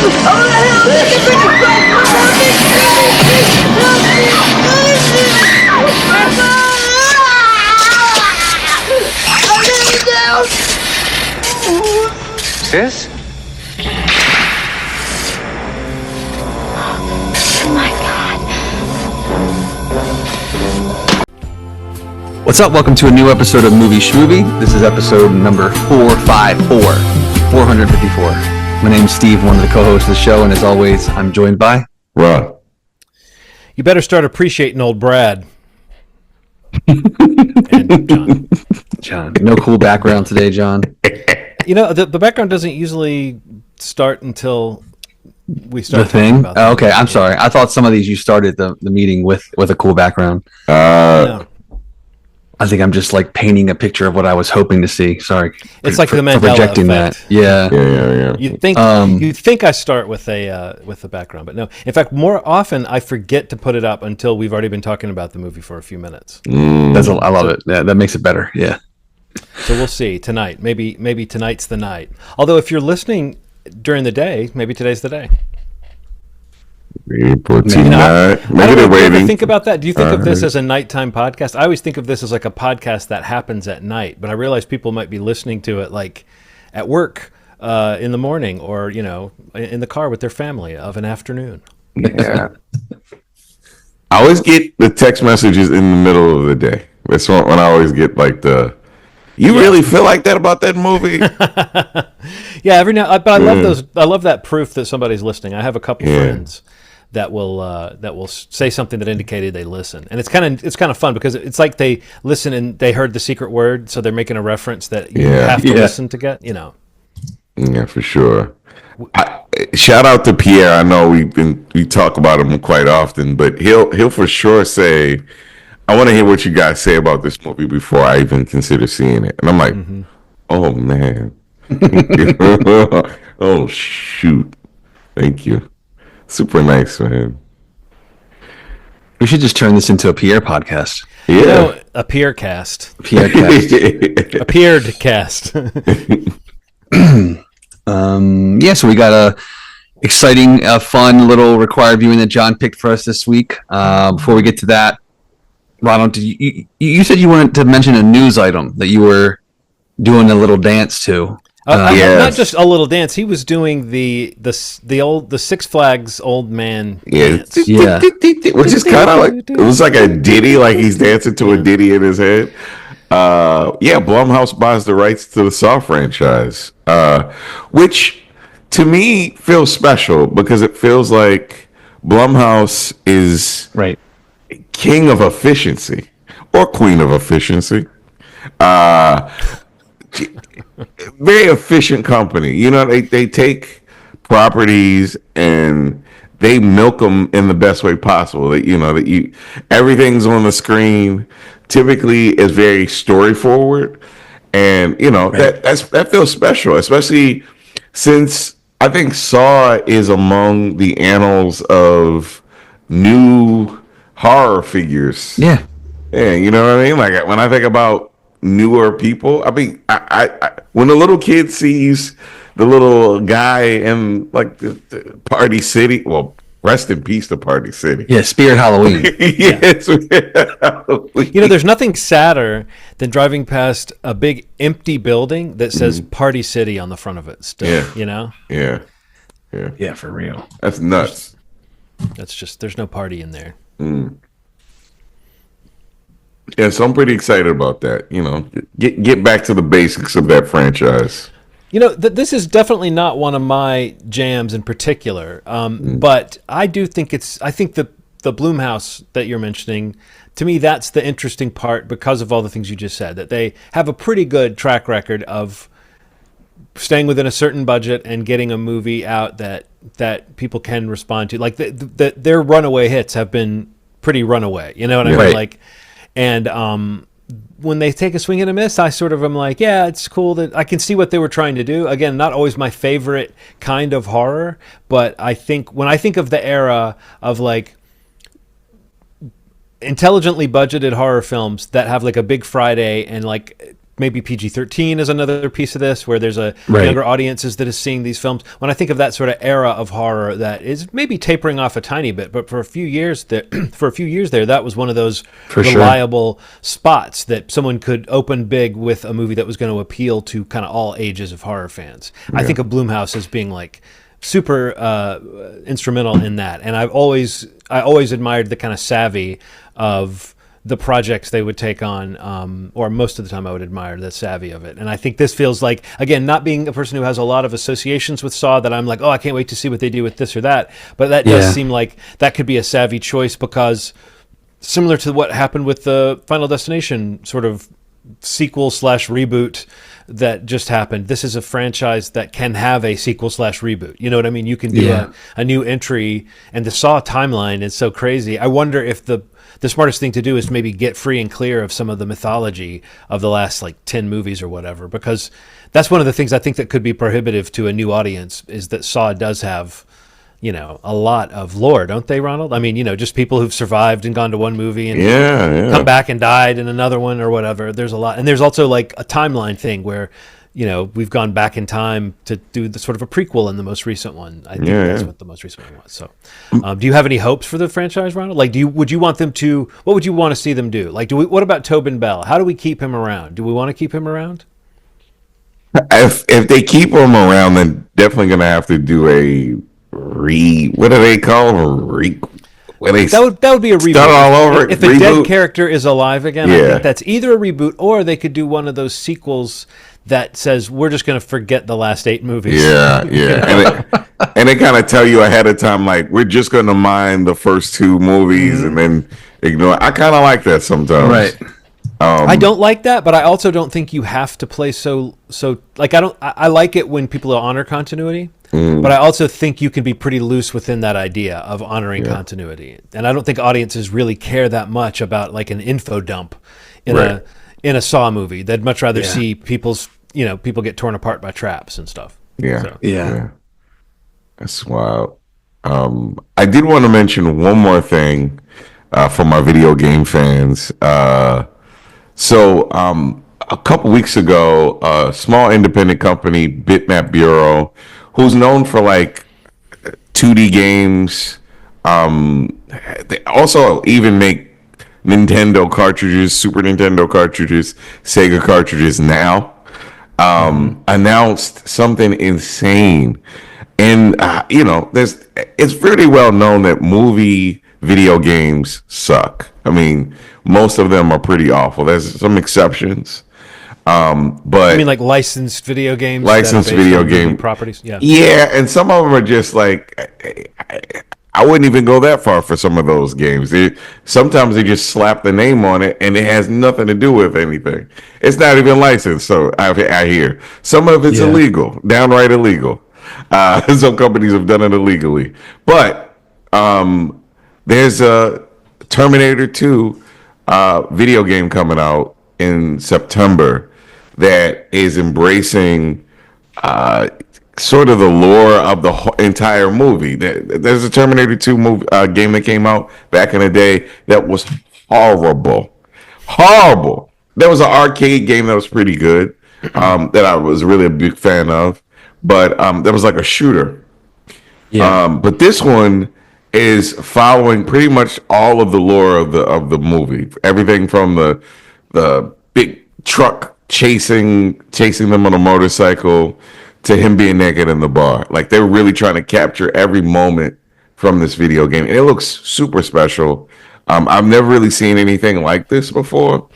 Sis? Oh my God. What's up? Welcome to a new episode of Movie Schmovie. This is episode number 454. My name's Steve, one of the co-hosts of the show, and as always, I'm joined by Ron. You better start appreciating old Brad. And John. John. No cool background today, John. You know, the background doesn't usually start until we start the thing. about Oh, okay, I'm sorry. I thought some of these you started the meeting with a cool background. No. I think I'm just like painting a picture of what I was hoping to see. Sorry, It's like the Mandela projecting effect. that. Yeah. You'd think I start with a background, but no. In fact, more often I forget to put it up until we've already been talking about the movie for a few minutes. I love it. Yeah, that makes it better. Yeah. So we'll see tonight. Maybe tonight's the night. Although if you're listening during the day, maybe today's the day. Maybe I they're don't know, do you waiting. ever think about that? Do you think of this as a nighttime podcast? I always think of this as like a podcast that happens at night, but I realize people might be listening to it like at work in the morning, or in the car with their family of an afternoon. Yeah. I always get the text messages in the middle of the day. That's when I always get like you really feel like that about that movie? Yeah, every now, but I love those. I love that proof that somebody's listening. I have a couple friends that will say something that indicated they listen, and it's kind of fun because it's like they listen and they heard the secret word, so they're making a reference that you have to listen to get. Yeah, for sure. Shout out to Pierre. I know we talk about him quite often, but he'll for sure say, I want to hear what you guys say about this movie before I even consider seeing it. And I'm like, oh, man. Oh, shoot. Thank you. Super nice, man. We should just turn this into a Pierre podcast. Yeah. A Pierre cast. Pierre cast. Appeared cast. So we got a exciting, fun little required viewing that John picked for us this week. Before we get to that, Ronald, you said you wanted to mention a news item that you were doing a little dance to. Not just a little dance. He was doing the Six Flags old man dance. Yeah, which is kind of like, it was like a ditty, like he's dancing to a ditty in his head. Blumhouse buys the rights to the Saw franchise, which to me feels special because it feels like Blumhouse is king of efficiency or queen of efficiency. Very efficient company. They take properties and they milk them in the best way possible. Everything's on the screen. Typically, is very story forward, and that feels special, especially since I think Saw is among the annals of new horror figures. Yeah, you know what I mean. Like when I think about newer people, I mean, I when the little kid sees the little guy in like the Party City, well, rest in peace to Party City. Yeah, Spirit Halloween. There's nothing sadder than driving past a big empty building that says Party City on the front of it still. Yeah, for real. That's nuts. That's just, there's no party in there. Yeah, so I'm pretty excited about that. Get back to the basics of that franchise. This is definitely not one of my jams in particular, but I do think I think the Blumhouse that you're mentioning, to me, that's the interesting part because of all the things you just said, that they have a pretty good track record of staying within a certain budget and getting a movie out that people can respond to. Like their runaway hits have been pretty runaway, you know what I mean? Like, and when they take a swing and a miss, I sort of am like, yeah, it's cool that I can see what they were trying to do. Again, not always my favorite kind of horror, but I think when I think of the era of like intelligently budgeted horror films that have like a big Friday and like maybe PG-13 is another piece of this, where there's a Right. younger audiences that is seeing these films. When I think of that sort of era of horror that is maybe tapering off a tiny bit, but for a few years there, that was one of those For sure. reliable spots that someone could open big with a movie that was going to appeal to kind of all ages of horror fans. I think of Blumhouse as being like super instrumental in that, and I always admired the kind of savvy of the projects they would take on, or most of the time I would admire the savvy of it. And I think this feels like, again, not being a person who has a lot of associations with Saw, that I'm like, oh, I can't wait to see what they do with this or that. But that does seem like that could be a savvy choice, because similar to what happened with the Final Destination sort of sequel / reboot that just happened, this is a franchise that can have a sequel / reboot. You know what I mean? You can do a new entry, and the Saw timeline is so crazy. I wonder if the smartest thing to do is maybe get free and clear of some of the mythology of the last like 10 movies or whatever, because that's one of the things I think that could be prohibitive to a new audience, is that Saw does have, you know, a lot of lore, don't they, Ronald? I mean, you know, just people who've survived and gone to one movie and come back and died in another one or whatever. There's a lot. And there's also like a timeline thing where, you know, we've gone back in time to do the sort of a prequel in the most recent one. I think that's what the most recent one was. So, do you have any hopes for the franchise, Ronald? Like, would you want them to? What would you want to see them do? Like, what about Tobin Bell? How do we keep him around? Do we want to keep him around? If they keep him around, then definitely gonna have to do a what do they call them? That would be a reboot. Start all over. If a reboot. dead character is alive again, I think that's either a reboot, or they could do one of those sequels that says we're just going to forget the last 8 movies. And they kind of tell you ahead of time, like, we're just going to mine the first 2 movies and then ignore. I kind of like that sometimes. Right. I don't like that, but I also don't think you have to play so like, I like it when people honor continuity, but I also think you can be pretty loose within that idea of honoring continuity. And I don't think audiences really care that much about like an info dump in a Saw movie. They'd much rather see people get torn apart by traps and stuff. Yeah. That's wild. I did want to mention one more thing for my video game fans. So a couple weeks ago, a small independent company, Bitmap Bureau, who's known for like 2D games, they also even make Nintendo cartridges, Super Nintendo cartridges, Sega cartridges now, announced something insane. And, it's pretty well known that video games suck. I mean, most of them are pretty awful. There's some exceptions. But I mean, like licensed video games, properties. Yeah, and some of them are just like, I wouldn't even go that far for some of those games. Sometimes they just slap the name on it, and it has nothing to do with anything. It's not even licensed. So I hear some of it's illegal, downright illegal. Some companies have done it illegally, but there's a Terminator 2 video game coming out in September that is embracing sort of the lore of the entire movie. There's a Terminator 2 game that came out back in the day that was horrible. There was an arcade game that was pretty good that I was really a big fan of, but that was like a shooter. But this one is following pretty much all of the lore of the movie. Everything from the big truck chasing them on a motorcycle to him being naked in the bar. Like, they're really trying to capture every moment from this video game. And it looks super special. I've never really seen anything like this before.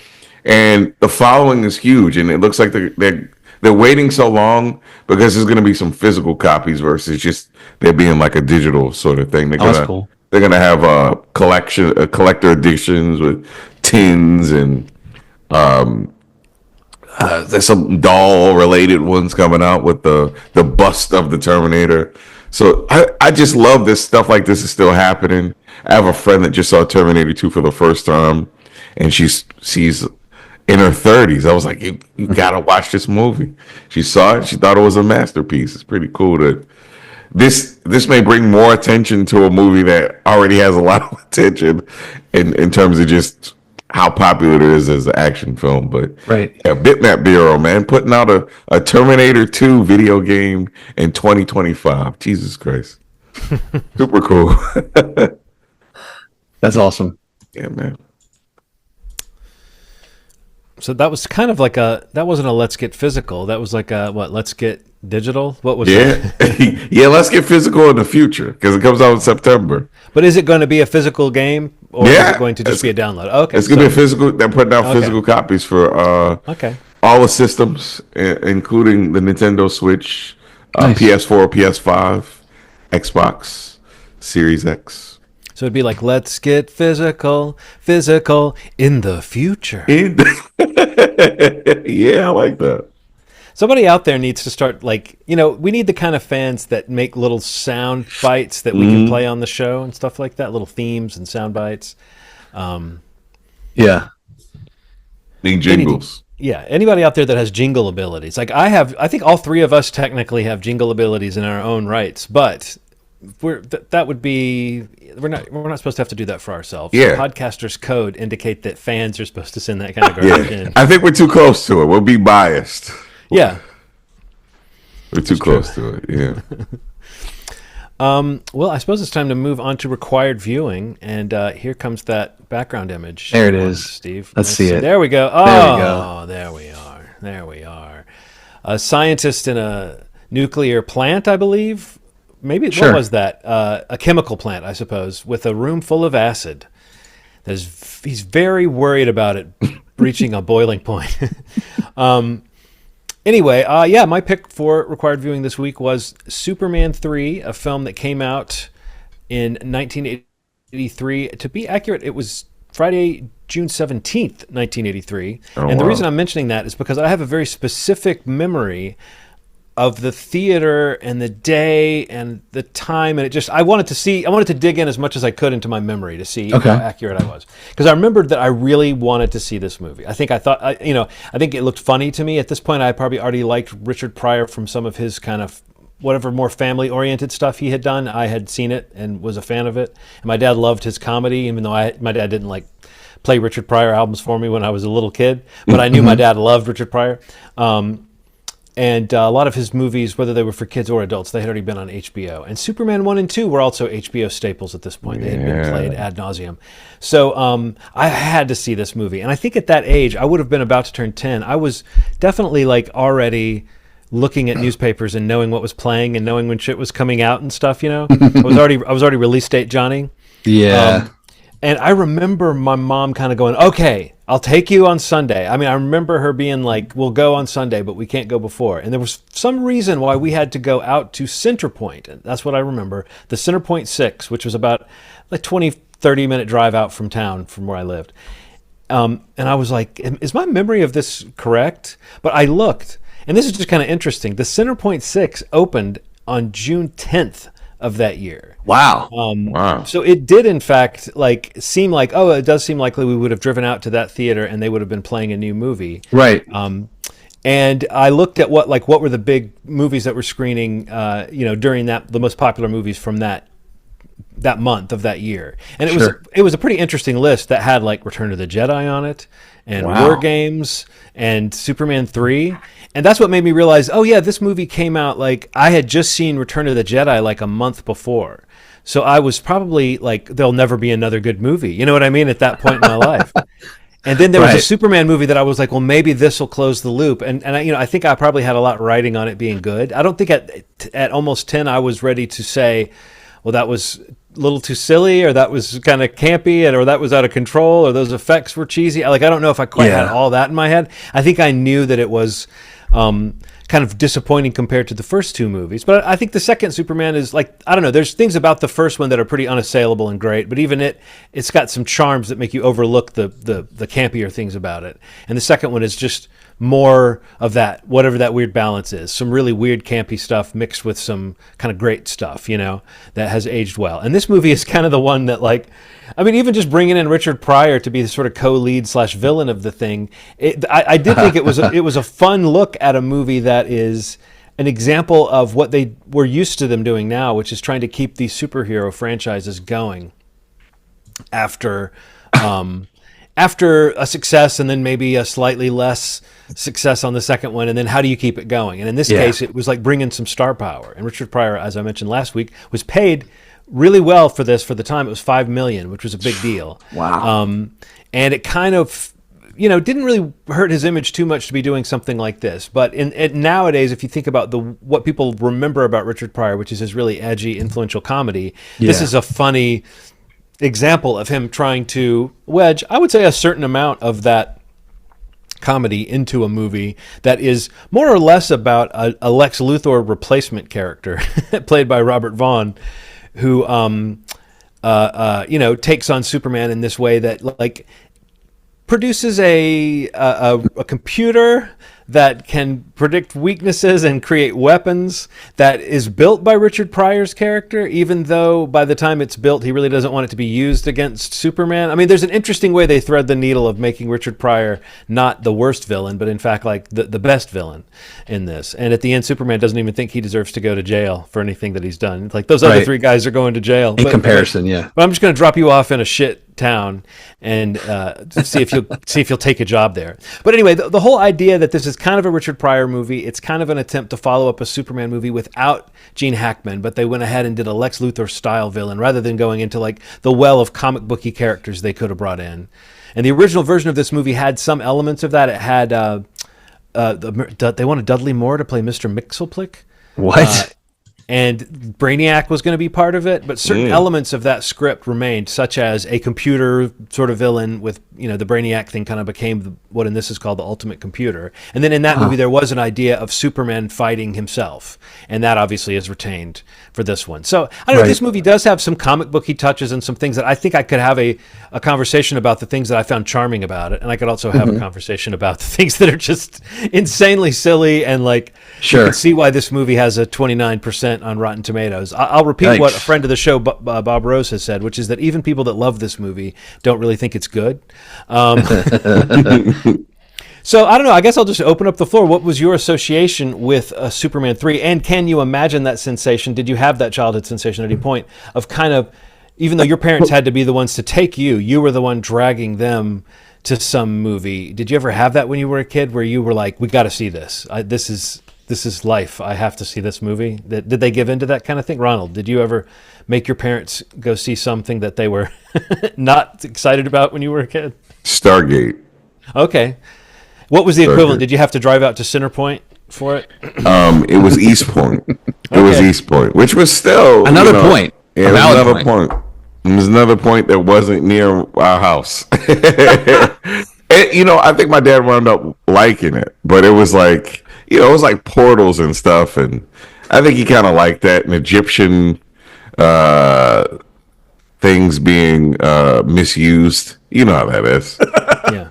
And the following is huge. And it looks like they're waiting so long because there's going to be some physical copies versus just there being like a digital sort of thing. That's cool. They're going to have collector editions with tins, and there's some doll related ones coming out with the bust of the Terminator. So I just love this stuff like this is still happening. I have a friend that just saw Terminator 2 for the first time, and she's in her 30s. I was like, you gotta watch this movie. She saw it. She thought it was a masterpiece. It's pretty cool that this may bring more attention to a movie that already has a lot of attention in terms of just how popular it is as an action film. But Right. yeah, Bitmap Bureau, man, putting out a Terminator 2 video game in 2025. Jesus Christ. Super cool. That's awesome. Yeah, man. So that was kind of like that wasn't a let's get physical. That was like let's get digital. What was Yeah. that? Yeah, let's get physical in the future because it comes out in September. But is it going to be a physical game or is Yeah. it going to just be a download? Okay. It's gonna be a physical. They're putting out physical copies for Okay. all the systems, including the Nintendo Switch, Nice. PS4, PS5, Xbox Series X. So it'd be like, let's get physical in the future. Yeah, I like that. Somebody out there needs to start, like, we need the kind of fans that make little sound bites that we can play on the show and stuff like that, little themes and sound bites. Yeah. Need jingles. Yeah, anybody out there that has jingle abilities. Like I think all three of us technically have jingle abilities in our own rights, but that would be we're not supposed to have to do that for ourselves. Yeah. Podcasters code indicate that fans are supposed to send that kind of garbage Yeah, in. I think we're too close to it. We'll be biased. Yeah. We're too close to it. Yeah. Well, I suppose it's time to move on to required viewing, and here comes that background image. There it is. Steve. Let's see it. There we go. Oh, There we go. there we are. There we are. A scientist in a nuclear plant, I believe. Maybe Sure. what was that? A chemical plant, I suppose, with a room full of acid. He's very worried about it reaching a boiling point. Anyway, yeah, my pick for required viewing this week was Superman 3, a film that came out in 1983. To be accurate, it was Friday, June 17th, 1983. And the wow. reason I'm mentioning that is because I have a very specific memory of the theater and the day and the time, and I wanted to dig in as much as I could into my memory to see Okay. how accurate I was, because I remembered that I really wanted to see this movie. I think it looked funny to me at this point. I probably already liked Richard Pryor from some of his kind of whatever more family oriented stuff he had done. I had seen it and was a fan of it, and my dad loved his comedy, even though my dad didn't like play Richard Pryor albums for me when I was a little kid, but I knew my dad loved Richard Pryor. And a lot of his movies, whether they were for kids or adults, they had already been on HBO. And Superman 1 and 2 were also HBO staples at this point. They had been played ad nauseum. So I had to see this movie. And I think at that age, I would have been about to turn 10. I was definitely like already looking at newspapers and knowing what was playing and knowing when shit was coming out and stuff, I was already release date Johnny. Yeah. And I remember my mom kind of going, okay, I'll take you on Sunday. I mean, I remember her being like, we'll go on Sunday, but we can't go before. And there was some reason why we had to go out to Centerpoint. And that's what I remember. The Centerpoint 6, which was about a 20, 30-minute drive out from town from where I lived. And I was like, is my memory of this correct? But I looked, and this is just kind of interesting. The Centerpoint 6 opened on June 10th of that year. Wow. Wow. So it did, in fact, seem like, it does seem likely we would have driven out to that theater and they would have been playing a new movie. Right. And I looked at what were the big movies that were screening, during the most popular movies from that month of that year. And it was a pretty interesting list that had like Return of the Jedi on it and War Games and Superman 3. And that's what made me realize, oh yeah, this movie came out like I had just seen Return of the Jedi like a month before. So I was probably like, there'll never be another good movie. You know what I mean? At that point in my life. And then there was a Superman movie that I was like, well, maybe this will close the loop. And I think I probably had a lot riding on it being good. I don't think at almost 10 I was ready to say, well, that was a little too silly, or that was kind of campy, or that was out of control, or those effects were cheesy. I don't know if I quite had all that in my head. I think I knew that it was kind of disappointing compared to the first two movies. But I think the second Superman is like, I don't know, there's things about the first one that are pretty unassailable and great, but even it's got some charms that make you overlook the campier things about it. And the second one is just more of that, whatever that weird balance is. Some really weird campy stuff mixed with some kind of great stuff, that has aged well. And this movie is kind of the one that even just bringing in Richard Pryor to be the sort of co-lead / villain of the thing, I did think it was a fun look at a movie that is an example of what they were used to them doing now, which is trying to keep these superhero franchises going after after a success and then maybe a slightly less success on the second one, and then how do you keep it going? And in this case, it was like bringing some star power. And Richard Pryor, as I mentioned last week, was paid really well for this. For the time, it was $5 million, which was a big deal. Wow. And it kind of, didn't really hurt his image too much to be doing something like this. But nowadays, if you think about what people remember about Richard Pryor, which is his really edgy, influential comedy, this is a funny example of him trying to wedge, I would say, a certain amount of that comedy into a movie that is more or less about a Lex Luthor replacement character played by Robert Vaughn, who takes on Superman in this way that like produces a computer that can predict weaknesses and create weapons that is built by Richard Pryor's character, even though by the time it's built, he really doesn't want it to be used against Superman. I mean, there's an interesting way they thread the needle of making Richard Pryor not the worst villain, but in fact, like the best villain in this. And at the end, Superman doesn't even think he deserves to go to jail for anything that he's done. Like those other three guys are going to jail. In comparison, yeah. But I'm just going to drop you off in a shit town and see if you'll take a job there. But anyway, the whole idea that this is kind of a Richard Pryor movie, it's kind of an attempt to follow up a Superman movie without Gene Hackman, but they went ahead and did a Lex Luthor style villain rather than going into like the well of comic booky characters they could have brought in. And the original version of this movie had some elements of that. It had they wanted Dudley Moore to play Mr. Mxyzptlk. What? And Brainiac was going to be part of it, but certain elements of that script remained, such as a computer sort of villain with, the Brainiac thing kind of became what in this is called the ultimate computer. And then in that movie, there was an idea of Superman fighting himself. And that obviously is retained for this one. So I don't know, this movie does have some comic booky touches and some things that I think I could have a conversation about the things that I found charming about it. And I could also have a conversation about the things that are just insanely silly and like, you can see why this movie has a 29% on Rotten Tomatoes. I'll repeat what a friend of the show, Bob Rose, has said, which is that even people that love this movie don't really think it's good. So I don't know. I guess I'll just open up the floor. What was your association with Superman 3? And can you imagine that sensation? Did you have that childhood sensation at any point of kind of, even though your parents had to be the ones to take you, you were the one dragging them to some movie. Did you ever have that when you were a kid where you were like, we got to see this. This is life. I have to see this movie. Did they give into that kind of thing? Ronald, did you ever make your parents go see something that they were not excited about when you were a kid? Stargate. Okay. What was the equivalent? Did you have to drive out to Centerpoint for it? It was East Point. It was East Point, which was still another point. Yeah, it was another point. It was another point that wasn't near our house. And, I think my dad wound up liking it, but it was like, it was like portals and stuff, and I think he kind of liked that, and Egyptian things being misused. You know how that is. Yeah.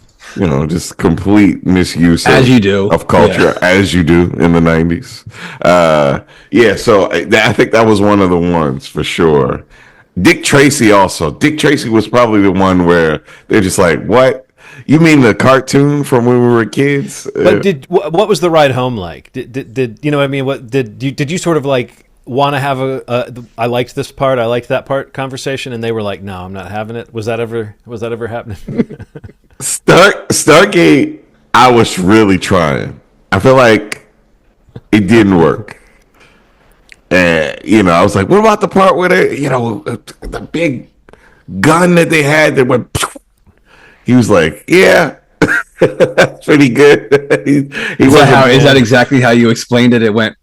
Just complete misuse of culture, as you do in the 90s. So I think that was one of the ones for sure. Dick Tracy also. Dick Tracy was probably the one where they're just like, what? You mean the cartoon from when we were kids? But what was the ride home like? Did you know what I mean? What did you sort of like want to have a I liked this part, I liked that part conversation, and they were like, no, I'm not having it? Was that ever happening? Stargate, I was really trying. I feel like it didn't work. And, I was like, what about the part where they, the big gun that they had that went, he was like, yeah, that's pretty good. Is that exactly how you explained it? It went,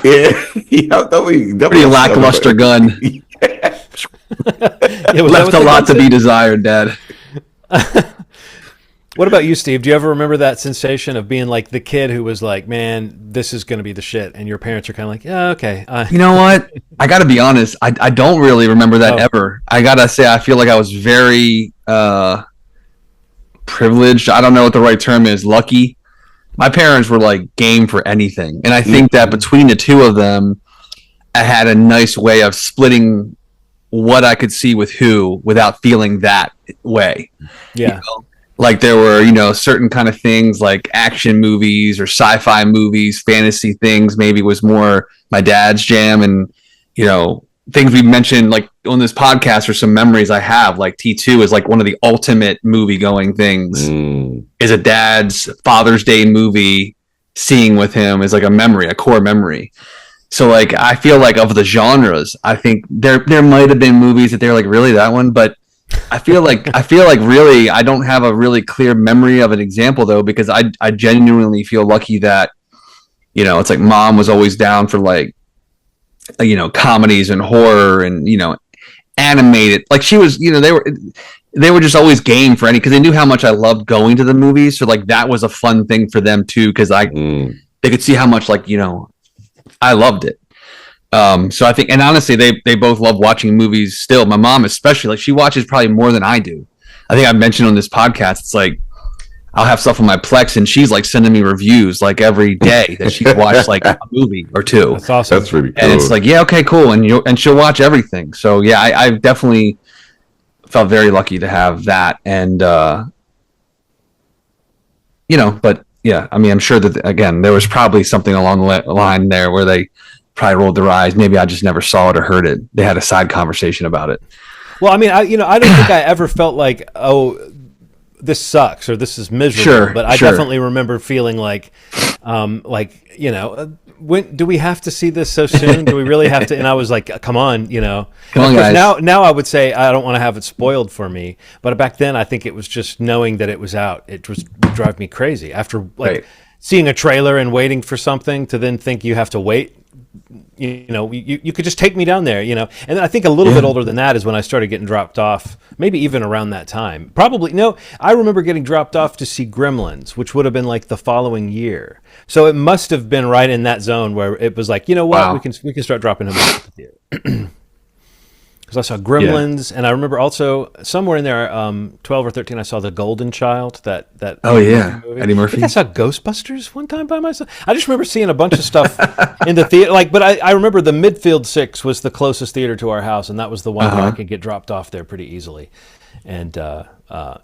yeah, pretty lackluster gun. Left a lot to be desired, Dad. What about you, Steve? Do you ever remember that sensation of being like the kid who was like, man, this is going to be the shit, and your parents are kind of like, yeah, okay. You know what? I got to be honest. I don't really remember that ever. I got to say, I feel like I was very privileged. I don't know what the right term is. Lucky. My parents were like game for anything. And I think that between the two of them, I had a nice way of splitting what I could see with who without feeling that way. Yeah. Like there were, certain kind of things like action movies or sci-fi movies, fantasy things maybe was more my dad's jam. And, things we mentioned like on this podcast or some memories I have, like T2 is like one of the ultimate movie going things. Is a dad's Father's Day movie, seeing with him is like a memory, a core memory. So like I feel like of the genres, I think there might have been movies that they're like, really, that one, but I feel like really I don't have a really clear memory of an example though, because I genuinely feel lucky that, you know, it's like mom was always down for like, you know, comedies and horror and, you know, animated. Like she was, you know, they were just always game for any, because they knew how much I loved going to the movies. So like that was a fun thing for them too, because they could see how much, like, you know, I loved it. So I think, and honestly, they both love watching movies still. My mom especially, like she watches probably more than I do. I think I mentioned on this podcast, it's like I'll have stuff on my Plex and she's like sending me reviews like every day that she's watched like a movie or two. That's awesome. That's really cool. And it's like, yeah, okay, cool. And she'll watch everything. So yeah, I've definitely felt very lucky to have that. And, you know, but yeah, I mean, I'm sure that, again, there was probably something along the line there where they probably rolled their eyes. Maybe I just never saw it or heard it. They had a side conversation about it. Well, I mean, I don't think I ever felt like, oh, this sucks or this is miserable. Sure, but I definitely remember feeling like, you know, when do we have to see this so soon? Do we really have to? And I was like, come on, you know. Come on, guys. Now I would say I don't want to have it spoiled for me. But back then, I think it was just knowing that it was out. It would drive me crazy after like seeing a trailer and waiting for something to then think you have to wait. You know, you could just take me down there, you know. And I think a little bit older than that is when I started getting dropped off, maybe even around that time. Probably, no, I remember getting dropped off to see Gremlins, which would have been like the following year. So it must have been right in that zone where it was like, you know what, we can start dropping him off at the theater. Because I saw Gremlins, and I remember also somewhere in there, 12 or 13, I saw The Golden Child. That oh yeah, movie. Eddie Murphy. I think I saw Ghostbusters one time by myself. I just remember seeing a bunch of stuff in the theater. Like, but I remember the Midfield 6 was the closest theater to our house, and that was the one where I could get dropped off there pretty easily. And you know,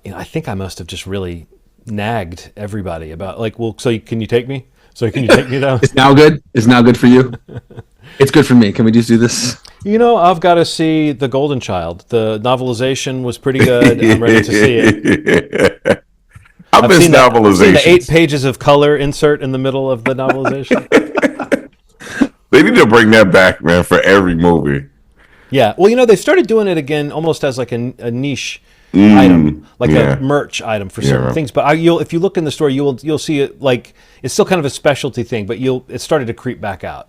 I think I must have just really nagged everybody about like, well, can you take me? So can you take me down? It's now good. It's now good for you. It's good for me. Can we just do this? You know, I've got to see The Golden Child. The novelization was pretty good. I'm ready to see it. I've seen novelizations. I've seen the 8 pages of color insert in the middle of the novelization. They need to bring that back, man, for every movie. Yeah. Well, you know, they started doing it again almost as like a niche item, like a merch item for certain things. But if you look in the store, you'll see it like it's still kind of a specialty thing, but it started to creep back out.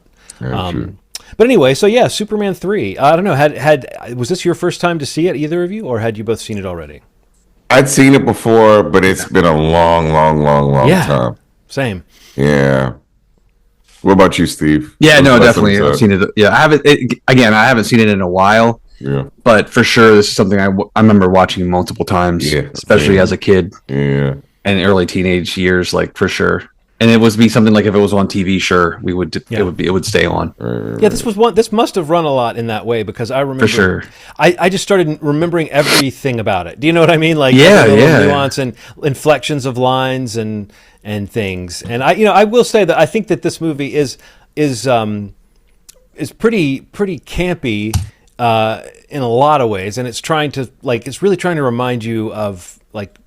But anyway, so yeah, Superman 3. I don't know. Was this your first time to see it, either of you, or had you both seen it already? I'd seen it before, but it's been a long time. Same. Yeah. What about you, Steve? Yeah, no, definitely. I've seen it. Yeah, I haven't seen it in a while. Yeah. But for sure, this is something I remember watching multiple times, especially as a kid. Yeah. And early teenage years, like for sure. And it would be something like if it was on TV, sure, it would stay on. Yeah, this must have run a lot in that way because I remember. For sure. I just started remembering everything about it. Do you know what I mean? Like nuance and inflections of lines and things. And I will say that I think that this movie is pretty campy in a lot of ways, and it's really trying to remind you of like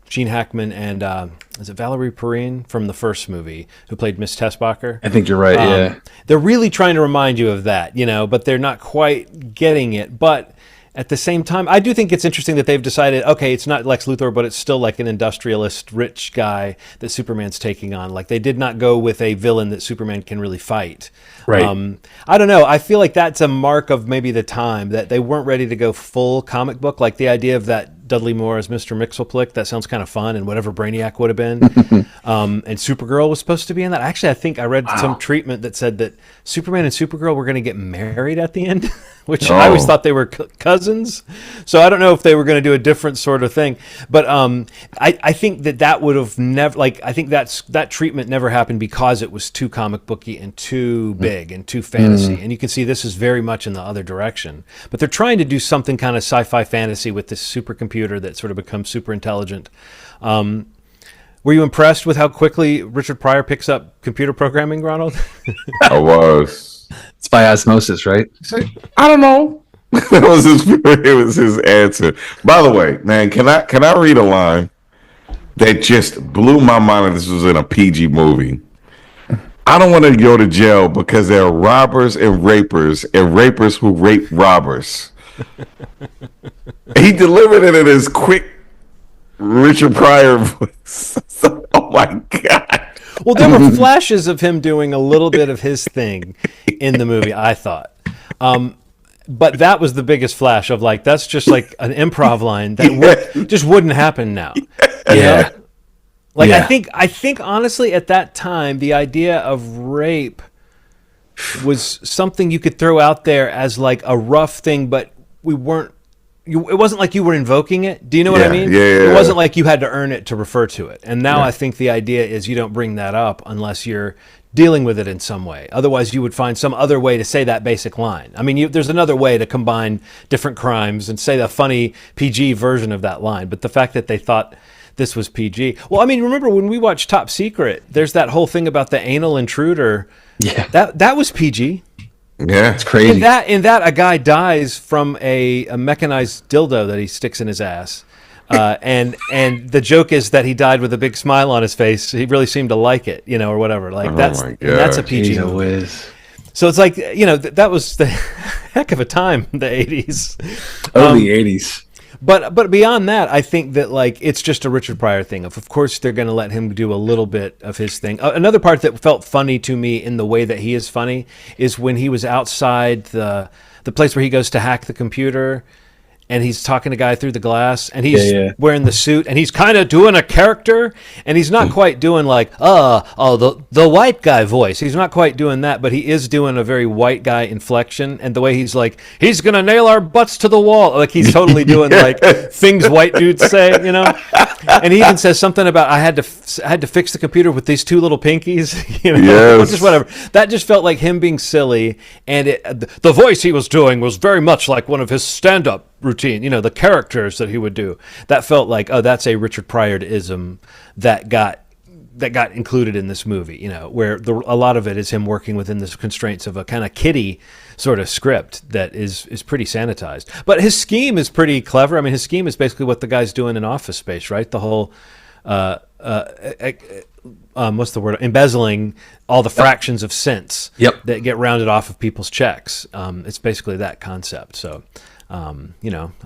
Gene Hackman and is it Valerie Perrine from the first movie who played Miss Tessbacher? I think you're right. Yeah, they're really trying to remind you of that, but they're not quite getting it. But at the same time, I do think it's interesting that they've decided, okay, it's not Lex Luthor, but it's still like an industrialist, rich guy that Superman's taking on. Like they did not go with a villain that Superman can really fight. Right. I don't know. I feel like that's a mark of maybe the time that they weren't ready to go full comic book. Like the idea of that Dudley Moore as Mr. Mxyzptlk, that sounds kind of fun, and whatever Brainiac would have been. And Supergirl was supposed to be in that. Actually, I think I read some treatment that said that Superman and Supergirl were going to get married at the end, which I always thought they were cousins. So I don't know if they were going to do a different sort of thing. But I think that would have never, I think that treatment never happened because it was too comic booky and too big and too fantasy. And you can see this is very much in the other direction. But they're trying to do something kind of sci-fi fantasy with this supercomputer that sort of becomes super intelligent. Were you impressed with how quickly Richard Pryor picks up computer programming, Ronald? I was. It's by osmosis, right? I don't know. It was his answer. By the way, man, can I read a line that just blew my mind? And this was in a PG movie. I don't want to go to jail because there are robbers and rapers who rape robbers. He delivered it in his quick Richard Pryor voice. Oh my god! Well, there were flashes of him doing a little bit of his thing in the movie, I thought. But that was the biggest flash of like, that's just like an improv line that just wouldn't happen now. Yeah. Like, Yeah. I think honestly at that time, the idea of rape was something you could throw out there as like a rough thing, but we weren't, it wasn't like you were invoking it. Do you know what I mean? Yeah. It wasn't like you had to earn it to refer to it. And now I think the idea is you don't bring that up unless you're dealing with it in some way. Otherwise, you would find some other way to say that basic line. I mean, there's another way to combine different crimes and say the funny PG version of that line. But the fact that they thought this was PG. Well, I mean, remember when we watched Top Secret, there's that whole thing about the anal intruder. Yeah. That was PG. Yeah, It's crazy. In that a guy dies from a mechanized dildo that he sticks in his ass. And the joke is that he died with a big smile on his face. He really seemed to like it, or whatever. Like that's a PG Jeez, movie. whiz. So it's like, that was the heck of a time, the 80s. Early 80s. But beyond that, I think that like it's just a Richard Pryor thing. Of course, they're going to let him do a little bit of his thing. Another part that felt funny to me in the way that he is funny is when he was outside the place where he goes to hack the computer, and he's talking to a guy through the glass, and he's wearing the suit, and he's kind of doing a character, and he's not quite doing like, the white guy voice. He's not quite doing that, but he is doing a very white guy inflection, and the way he's like, he's going to nail our butts to the wall. Like he's totally doing like things white dudes say, And he even says something about, I had to fix the computer with these two little pinkies, Yes. just whatever. That just felt like him being silly, and the voice he was doing was very much like one of his stand-up routine, the characters that he would do. That felt like, that's a Richard Pryor-ism that got included in this movie, where a lot of it is him working within the constraints of a kind of kiddie sort of script that is pretty sanitized. But his scheme is pretty clever. I mean, his scheme is basically what the guy's doing in Office Space, right? The whole, what's the word? Embezzling all the fractions of cents that get rounded off of people's checks. It's basically that concept. So, I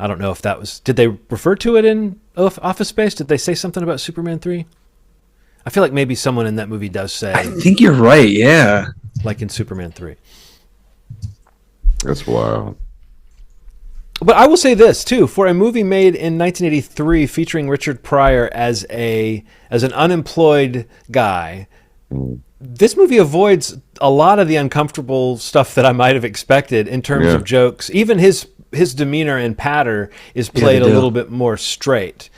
don't know if that was, did they refer to it in Office Space? Did they say something about Superman 3? I feel like maybe someone in that movie does say, I think you're right, yeah. like in Superman 3. that's wild. But I will say this too: for a movie made in 1983 featuring Richard Pryor as an unemployed guy, this movie avoids a lot of the uncomfortable stuff that I might have expected in terms of jokes. Even his demeanor and patter is played a little bit more straight.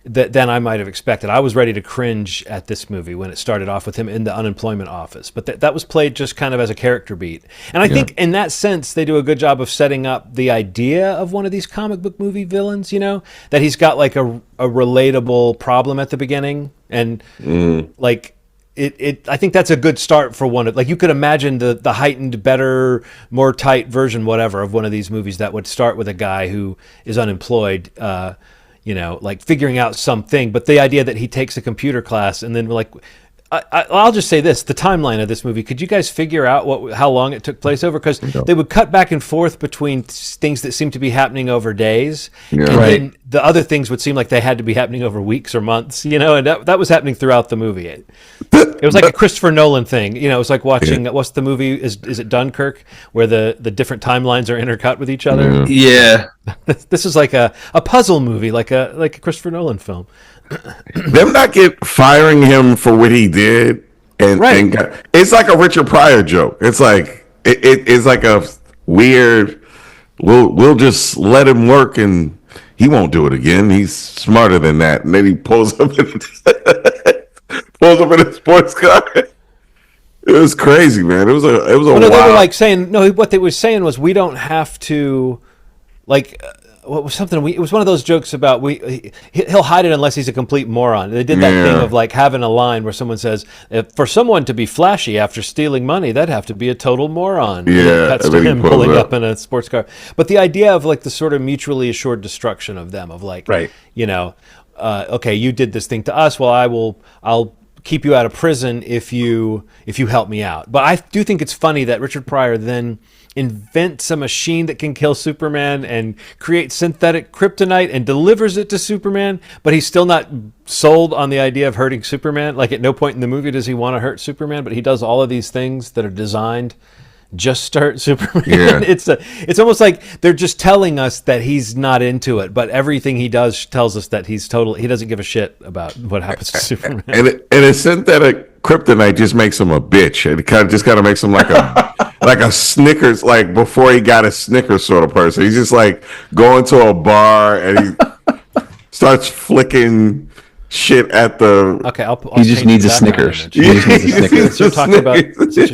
Than I might have expected. I was ready to cringe at this movie when it started off with him in the unemployment office, but that was played just kind of as a character beat. And I think in that sense, they do a good job of setting up the idea of one of these comic book movie villains, that he's got like a relatable problem at the beginning. And like, I think that's a good start for one of, like, you could imagine the heightened, better, more tight version, whatever, of one of these movies that would start with a guy who is unemployed, like figuring out something, but the idea that he takes a computer class and then like, I'll just say this, the timeline of this movie, could you guys figure out how long it took place over? Because they would cut back and forth between things that seemed to be happening over days. And then the other things would seem like they had to be happening over weeks or months, and that was happening throughout the movie. It was like a Christopher Nolan thing. It was like watching, what's the movie? Is it Dunkirk? Where the different timelines are intercut with each other? Yeah. This is like a puzzle movie, like a Christopher Nolan film. Them not firing him for what he did, and it's like a Richard Pryor joke. It's like it's like a weird. We'll just let him work, and he won't do it again. He's smarter than that. And then he pulls up in a sports car. It was crazy, man. It was a. Well, no, they were like saying no. What they were saying was we don't have to, like. what was something? It was one of those jokes about he'll hide it unless he's a complete moron. They did that thing of like having a line where someone says, "For someone to be flashy after stealing money, that'd have to be a total moron." Yeah, and it cuts to him pulling up up in a sports car. But the idea of like the sort of mutually assured destruction of them, of like, Right. Okay, you did this thing to us. Well, I'll keep you out of prison if you help me out. But I do think it's funny that Richard Pryor then invents a machine that can kill Superman and create synthetic kryptonite and delivers it to Superman, but he's still not sold on the idea of hurting Superman. Like at no point in the movie does he want to hurt Superman, but he does all of these things that are designed just to hurt Superman. Yeah. It's almost like they're just telling us that he's not into it, but everything he does tells us that he doesn't give a shit about what happens to Superman. And a synthetic kryptonite just makes him a bitch. It kind of makes him like a like a Snickers, like before he got a Snickers sort of person. He's just like going to a bar and he starts flicking shit at the. Okay, I'll He just needs a Snickers. He just needs a Snickers. Since you're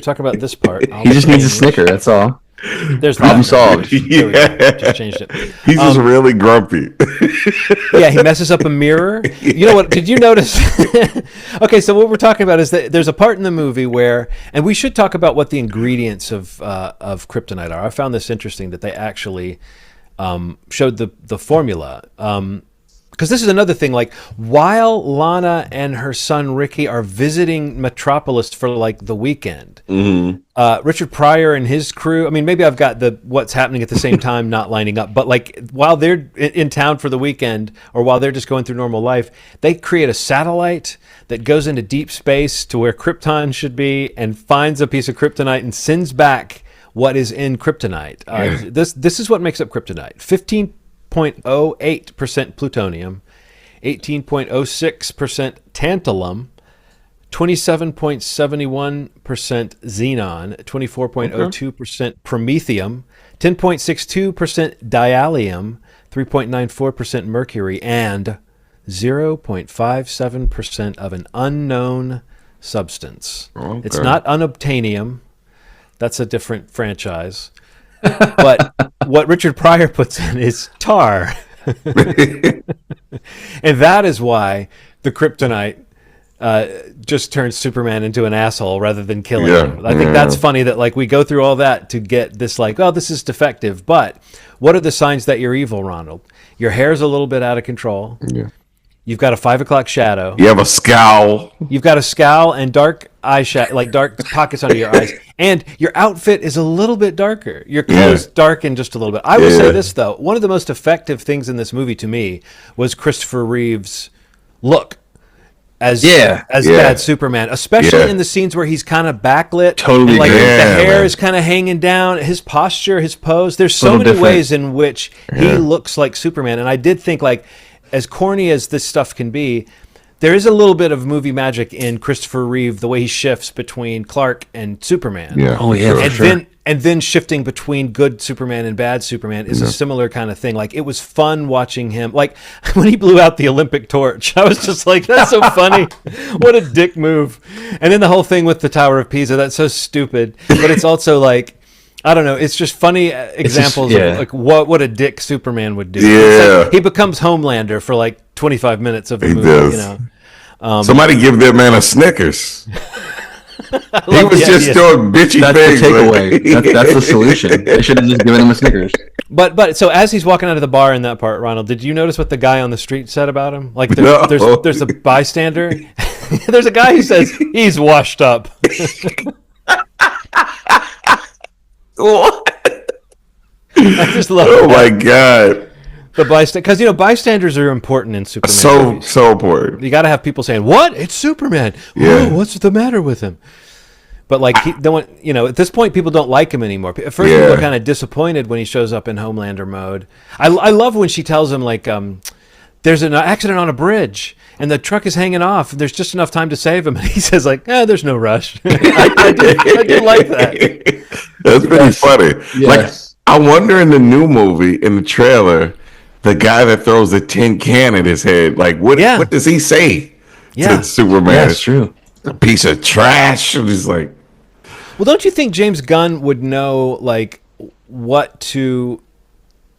talking about this part, He just needs a Snicker. That's all. There's Problem that. solved. There we go. Just changed it. He's just really grumpy. Yeah, he messes up a mirror. You know what? Did you notice? Okay, so what we're talking about is that there's a part in the movie where, and we should talk about what the ingredients of kryptonite are. I found this interesting that they actually showed the formula. Because this is another thing, like while Lana and her son Ricky are visiting Metropolis for like the weekend, Richard Pryor and his crew, I mean, maybe I've got the what's happening at the same time not lining up, but like while they're in town for the weekend or while they're just going through normal life, they create a satellite that goes into deep space to where Krypton should be and finds a piece of kryptonite and sends back what is in kryptonite. This is what makes up kryptonite. 15.08% plutonium, 18.06% tantalum, 27.71% xenon, 24.02% promethium, 10.62% diallium, 3.94% mercury, and 0.57% of an unknown substance. Okay. It's not unobtainium. That's a different franchise. But what Richard Pryor puts in is tar. And that is why the kryptonite just turns Superman into an asshole rather than killing him. I think that's funny that like we go through all that to get this like, oh, this is defective. But what are the signs that you're evil, Ronald? Your hair's a little bit out of control. Yeah. You've got a 5 o'clock shadow. You have a scowl. You've got a scowl and dark eyeshadow, like dark pockets under your eyes. And your outfit is a little bit darker. Your clothes darken just a little bit. I will say this, though. One of the most effective things in this movie to me was Christopher Reeve's look as bad Superman, especially in the scenes where he's kind of backlit. Totally. And, like the hair man. is kind of hanging down. His posture, his pose. There's so many different. ways in which he looks like Superman. And I did think like, as corny as this stuff can be, there is a little bit of movie magic in Christopher Reeve, the way he shifts between Clark and Superman. Yeah. Oh yeah, for sure. And then shifting between good Superman and bad Superman is a similar kind of thing. Like it was fun watching him. Like when he blew out the Olympic torch, I was just like, that's so funny. What a dick move. And then the whole thing with the Tower of Pisa, that's so stupid. But it's also like, I don't know. It's just funny examples of like what a dick Superman would do. Yeah. Like he becomes Homelander for like 25 minutes of the movie. does. You know, Somebody give that man a Snickers. He was just doing bitchy That's things. the takeaway. That's the solution. They should have just given him a Snickers. But so as he's walking out of the bar in that part, Ronald, did you notice what the guy on the street said about him? Like there's a bystander. There's a guy who says he's washed up. What? I just love Oh that. my god! The bystander, because bystanders are important in Superman movies. So important. You got to have people saying, "What? It's Superman! Yeah. Whoa, what's the matter with him?" But like, at this point, people don't like him anymore. At first, people are kind of disappointed when he shows up in Homelander mode. I love when she tells him like, "There's an accident on a bridge." And the truck is hanging off. And there's just enough time to save him. And he says, like, there's no rush. I did like that. That's pretty funny. Yes. Like, I wonder in the new movie, in the trailer, the guy that throws the tin can at his head, like, what does he say to Superman? Yeah, it's true. A piece of trash. And he's like, Well, don't you think James Gunn would know, like, what to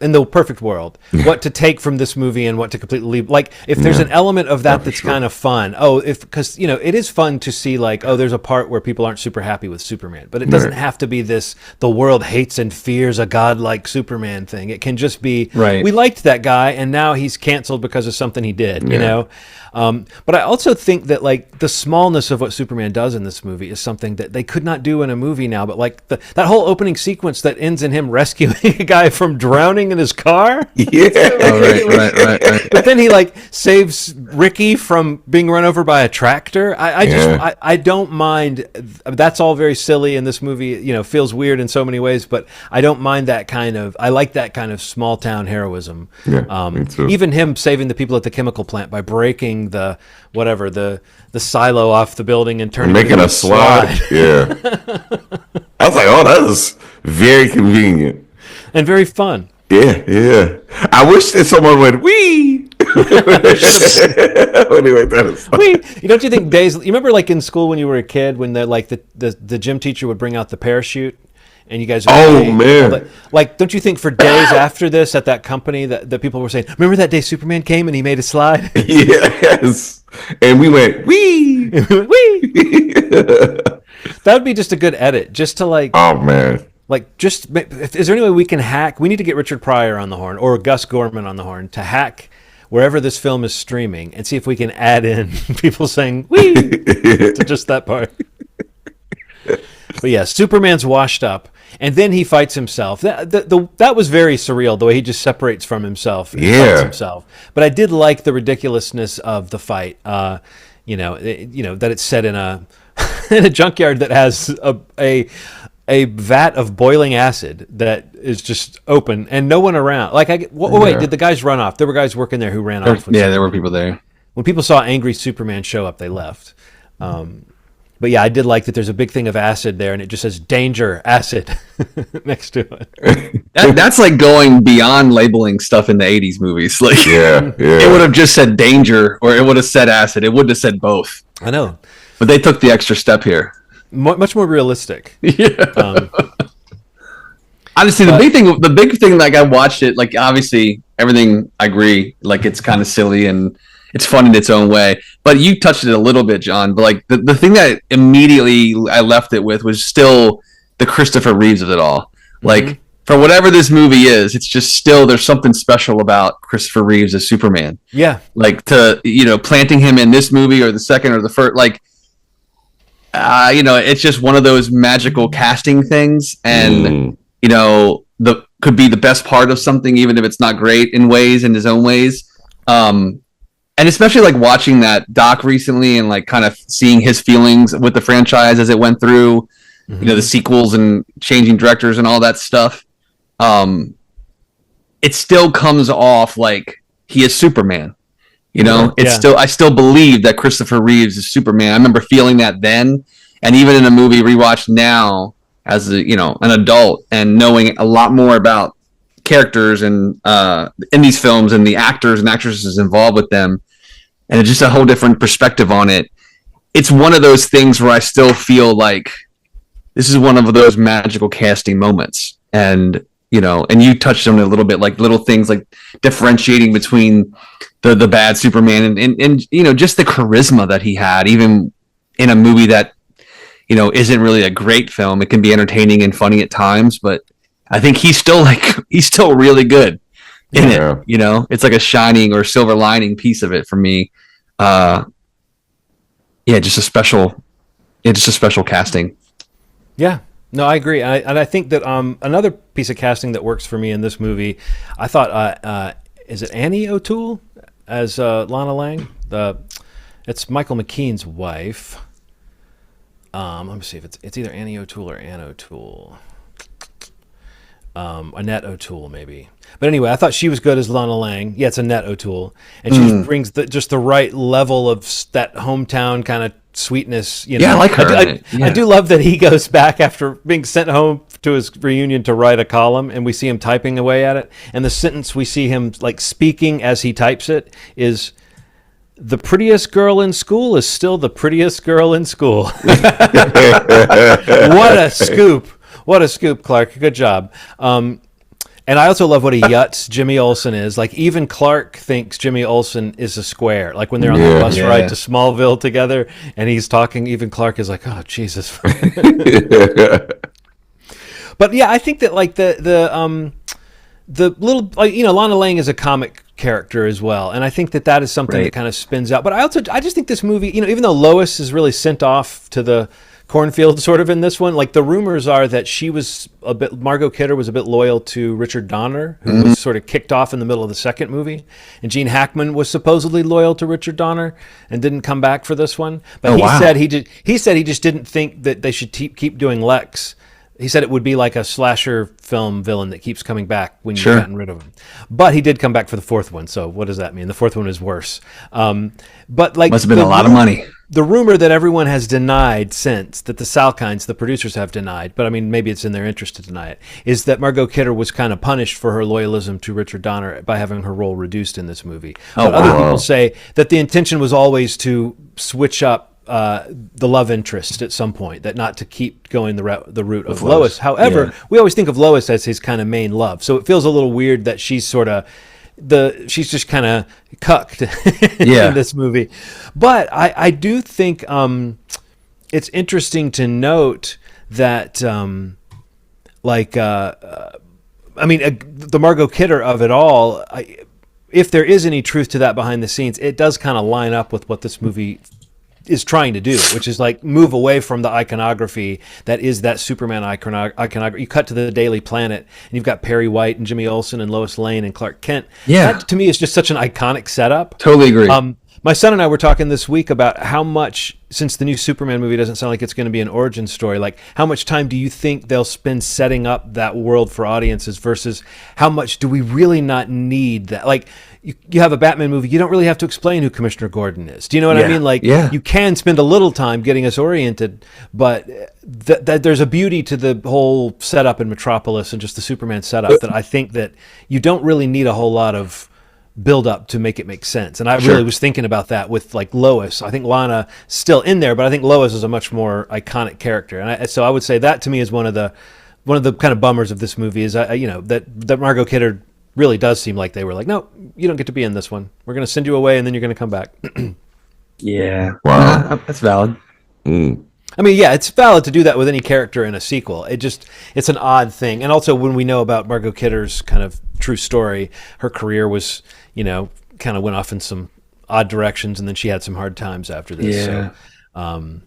in the perfect world, what to take from this movie and what to completely leave. Like, if there's an element of that that's kind of fun. Because, it is fun to see, like, there's a part where people aren't super happy with Superman. But it doesn't have to be the world hates and fears a godlike Superman thing. It can just be, we liked that guy, and now he's canceled because of something he did, you know? But I also think that, like, the smallness of what Superman does in this movie is something that they could not do in a movie now. But, like, that whole opening sequence that ends in him rescuing a guy from drowning in his car. Yeah. Right. But then he, like, saves Ricky from being run over by a tractor. I don't mind. That's all very silly, and this movie, feels weird in so many ways. But I don't mind that I like that kind of small town heroism. Yeah, me too. Even him saving the people at the chemical plant by breaking the silo off the building and turning making it into a slide. Yeah. I was like, that is very convenient. And very fun. Yeah. I wish that someone went, wee! Anyway, that is fun. Don't you think you remember, like, in school when you were a kid, when the gym teacher would bring out the parachute? And you guys man. Like, don't you think for days after this at that company that people were saying, remember that day Superman came and he made a slide? Yes. And we went, wee! Wee! That would be just a good edit, just to, like... Oh, man. Like, is there any way we can hack? We need to get Richard Pryor on the horn, or Gus Gorman on the horn, to hack wherever this film is streaming and see if we can add in people saying, wee! to just that part. But yeah, Superman's washed up, and then he fights himself. That was very surreal, the way he just separates from himself and fights himself. But I did like the ridiculousness of the fight. That it's set in a in a junkyard that has a vat of boiling acid that is just open and no one around. Like, wait, did the guys run off? There were guys working there who ran off. There were people there. When people saw angry Superman show up, they left. But yeah, I did like that there's a big thing of acid there, and it just says danger, acid next to it. That's like going beyond labeling stuff in the 80s movies. Like, it would have just said danger, or it would have said acid. It wouldn't have said both. I know. But they took the extra step here. Much more realistic. Yeah. Honestly, the big thing, like, I watched it, like, obviously, everything, I agree, like, it's kind of silly and it's fun in its own way. But you touched it a little bit, John. But, like, the thing that immediately I left it with was still the Christopher Reeves of it all. Like, for whatever this movie is, it's just still, there's something special about Christopher Reeves as Superman. Yeah. Like, planting him in this movie or the second or the first, like, it's just one of those magical casting things. And, could be the best part of something, even if it's not great in his own ways. And especially, like, watching that doc recently and, like, kind of seeing his feelings with the franchise as it went through, the sequels and changing directors and all that stuff. It still comes off like he is Superman. I still believe that Christopher Reeves is Superman. I remember feeling that then, and even in a movie rewatched now as an adult and knowing a lot more about characters and in these films and the actors and actresses involved with them, and it's just a whole different perspective on it. It's one of those things where I still feel like this is one of those magical casting moments. And and you touched on it a little bit, like little things like differentiating between the bad Superman and just the charisma that he had, even in a movie that isn't really a great film. It can be entertaining and funny at times, but I think he's still really good in it. It's like a shining or silver lining piece of it for me. Just a special casting. Yeah. No, I agree, and I think that another piece of casting that works for me in this movie, I thought, is it Annie O'Toole as Lana Lang? It's Michael McKean's wife. Let me see if it's either Annie O'Toole or Ann O'Toole. Annette O'Toole, maybe. But anyway, I thought she was good as Lana Lang. Yeah, it's Annette O'Toole, and she just brings just the right level of that hometown kind of sweetness. Yeah, I like her. I do love that he goes back after being sent home to his reunion to write a column, and we see him typing away at it. And the sentence we see him like speaking as he types it is, "The prettiest girl in school is still the prettiest girl in school." What a scoop! What a scoop, Clark. Good job. And I also love what a yutz Jimmy Olsen is. Like, even Clark thinks Jimmy Olsen is a square. Like, when they're on the bus ride to Smallville together and he's talking, even Clark is like, oh, Jesus. But yeah, I think that like the little, like, you know, Lana Lang is a comic character as well, and I think that is something that kind of spins out. But I just think this movie, you know, even though Lois is really sent off to the Cornfield sort of in this one, like the rumors are that Margot Kidder was a bit loyal to Richard Donner, who was sort of kicked off in the middle of the second movie, and Gene Hackman was supposedly loyal to Richard Donner and didn't come back for this one. But he said he just didn't think that they should keep doing Lex. He said it would be like a slasher film villain that keeps coming back when you've gotten rid of him. But he did come back for the fourth one, so what does that mean? The fourth one is worse. But like, must have been a lot of money. The rumor that everyone has denied since, that the Salkinds, the producers, have denied, but I mean, maybe it's in their interest to deny it, is that Margot Kidder was kind of punished for her loyalism to Richard Donner by having her role reduced in this movie. But other people say that the intention was always to switch up the love interest at some point, that not to keep going the route of Lois. However, we always think of Lois as his kind of main love, so it feels a little weird that she's sort of she's just kind of cucked in this movie. But I do think it's interesting to note that the Margot Kidder of it all, if there is any truth to that behind the scenes, it does kind of line up with what this movie is trying to do, which is like move away from the iconography that is that Superman iconography. You cut to the Daily Planet and you've got Perry White and Jimmy Olsen and Lois Lane and Clark Kent. That to me is just such an iconic setup. Totally agree. My son and I were talking this week about how much, since the new Superman movie doesn't sound like it's going to be an origin story, like how much time do you think they'll spend setting up that world for audiences versus how much do we really not need that? Like, you have a Batman movie, you don't really have to explain who Commissioner Gordon is. Do you know what I mean? Like, you can spend a little time getting us oriented, but there's a beauty to the whole setup in Metropolis and just the Superman setup that I think that you don't really need a whole lot of build up to make it make sense. And I really was thinking about that with like Lois. I think Lana still in there, but I think Lois is a much more iconic character. And so I would say that to me is one of the kind of bummers of this movie is that Margot Kidder really does seem like they were like, no, you don't get to be in this one. We're going to send you away and then you're going to come back. Wow. That's valid. I mean, yeah, it's valid to do that with any character in a sequel. It's an odd thing. And also when we know about Margot Kidder's kind of true story, her career was, kind of went off in some odd directions and then she had some hard times after this. Yeah. So,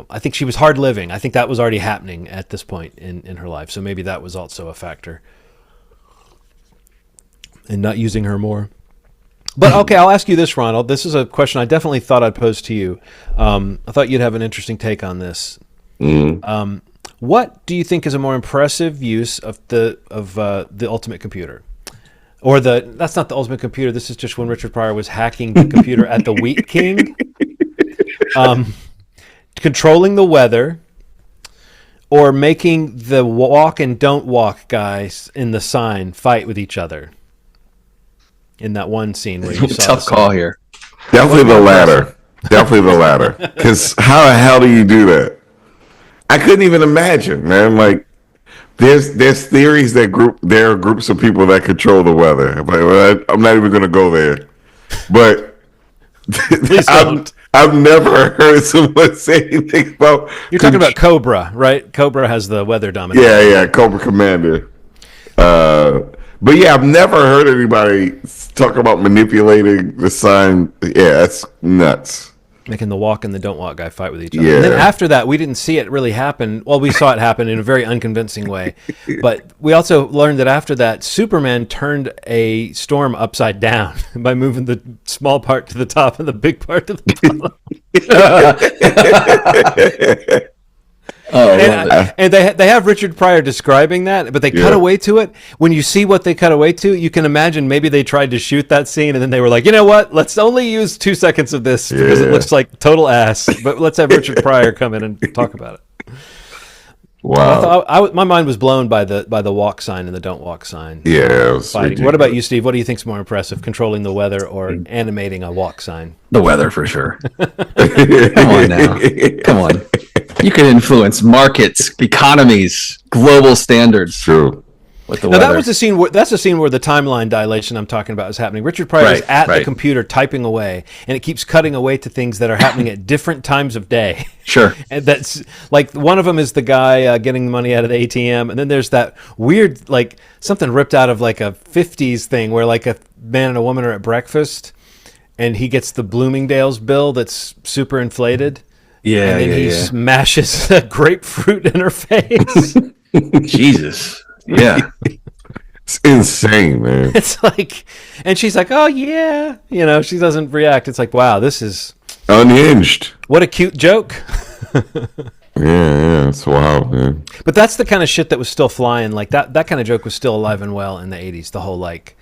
I think she was hard living. I think that was already happening at this point in her life. So maybe that was also a factor in not using her more. But okay, I'll ask you this, Ronald. This is a question I definitely thought I'd pose to you. I thought you'd have an interesting take on this. What do you think is a more impressive use of the Ultimate Computer? Or that's not the Ultimate Computer. This is just when Richard Pryor was hacking the computer at the Wheat King. Controlling the weather, or making the walk and don't walk guys in the sign fight with each other. In that one scene where you saw tough call here. Definitely the latter. Definitely the latter. Because how the hell do you do that? I couldn't even imagine, man. Like, there's theories that there are groups of people that control the weather. But I'm not even going to go there. But Please don't. I've never heard someone say anything about. You're talking about Cobra, right? Cobra has the weather dominance. Yeah, Cobra Commander. But yeah, I've never heard anybody talk about manipulating the sign. Yeah, that's nuts. Making the walk and the don't walk guy fight with each other. Yeah. And then after that, we didn't see it really happen. Well, we saw it happen in a very unconvincing way. But we also learned that after that, Superman turned a storm upside down by moving the small part to the top and the big part to the bottom. And they have Richard Pryor describing that, but they cut away to it. When you see what they cut away to, you can imagine maybe they tried to shoot that scene and then they were like, you know what? Let's only use 2 seconds of this because it looks like total ass. But let's have Richard Pryor come in and talk about it. Wow. My mind was blown by the walk sign and the don't walk sign. Yeah. It was ridiculous. What about you, Steve? What do you think's more impressive, controlling the weather or animating a walk sign? The weather, for sure. Come on now. Come on. You can influence markets, economies, global standards. True. with the Now weather. that was the scene. That's the scene where the timeline dilation I'm talking about is happening. Richard Pryor is at the computer typing away, and it keeps cutting away to things that are happening at different times of day. Sure. And that's like one of them is the guy getting the money out of the ATM, and then there's that weird like something ripped out of like a '50s thing where like a man and a woman are at breakfast, and he gets the Bloomingdale's bill that's super inflated. Yeah, and then he smashes a grapefruit in her face. Jesus. Yeah. It's insane, man. It's like, and she's like, oh yeah, she doesn't react. It's like, wow, this is Unhinged. what a cute joke. Yeah, it's wild, man. But that's the kind of shit that was still flying. Like that kind of joke was still alive and well in the 80s. The whole like,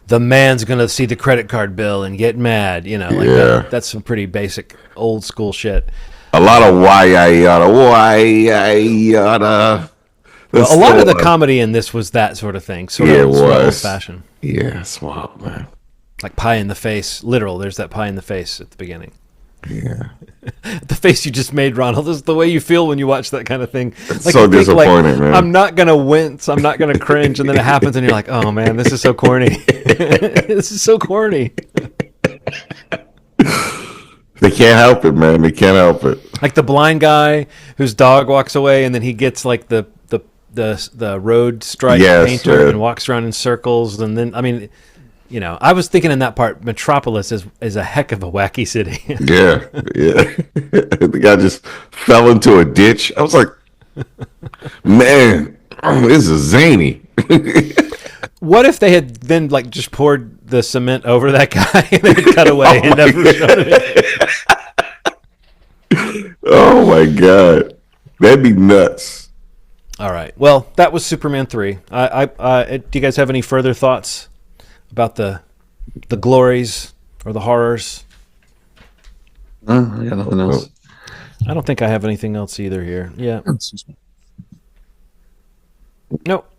the man's gonna see the credit card bill and get mad. That's some pretty basic old school shit. A lot of why I oughta. Well, a lot of the comedy in this was that sort of thing. Sort of old fashioned. Yeah, it's wild, man. Like pie in the face. Literal. There's that pie in the face at the beginning. Yeah. The face you just made, Ronald, is the way you feel when you watch that kind of thing. It's so disappointing, man. I'm not going to wince. I'm not going to cringe. And then it happens and you're like, oh, man, this is so corny. This is so corny. They can't help it, man. They can't help it. Like the blind guy whose dog walks away and then he gets like the road stripe painter and walks around in circles. And then, I mean, I was thinking in that part, Metropolis is a heck of a wacky city. Yeah. The guy just fell into a ditch. I was like, man, this is zany. What if they had then like just poured the cement over that guy and they cut away and never showed it? Oh my God. That'd be nuts. All right. Well, that was Superman 3. Do you guys have any further thoughts about the glories or the horrors? I got nothing else. I don't think I have anything else either here. Yeah. Nope.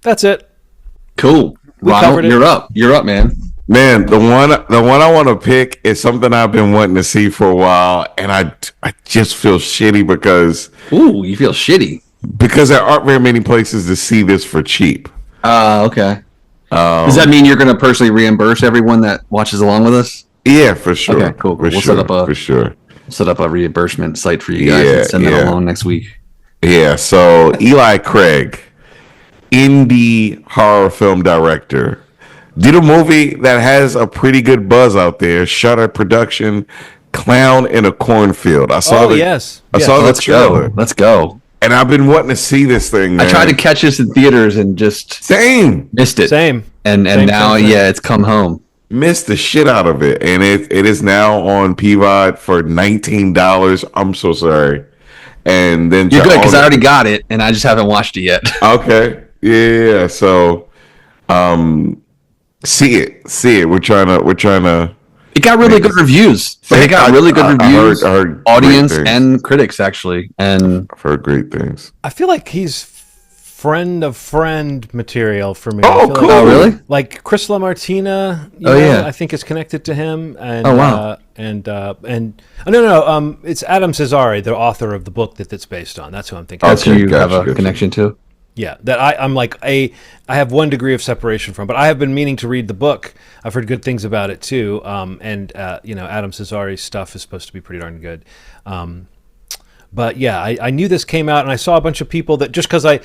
That's it. Cool. Ronald, you're up. You're up, man. Man, the one I want to pick is something I've been wanting to see for a while, and I just feel shitty because you feel shitty there aren't very many places to see this for cheap. Okay. Does that mean you're going to personally reimburse everyone that watches along with us? Yeah, for sure. Okay, cool. We'll set up a reimbursement site for you guys and send that along next week. Yeah. So Eli Craig, indie horror film director, did a movie that has a pretty good buzz out there. Shutter production, Clown in a Cornfield. I saw the trailer. Let's go. And I've been wanting to see this thing, man. I tried to catch this in theaters and just missed it. Same. And now it's come home. Missed the shit out of it. And it is now on PVOD for $19. I'm so sorry. And then you're good because I already got it and I just haven't watched it yet. Okay. Yeah. So see it. We're trying to it got really good reviews. It got really good reviews. I heard audience and critics actually. And I've heard great things. I feel like he's friend of friend material for me. Oh, cool. Oh, really? Like Chris LaMartina, I think is connected to him. And, oh, wow. It's Adam Cesare, the author of the book that's based on. That's who I'm thinking. That's who you have a connection to? Yeah, that I'm like I have one degree of separation from, but I have been meaning to read the book. I've heard good things about it too. Adam Cesare's stuff is supposed to be pretty darn good. But yeah, I knew this came out, and I saw a bunch of people that just because I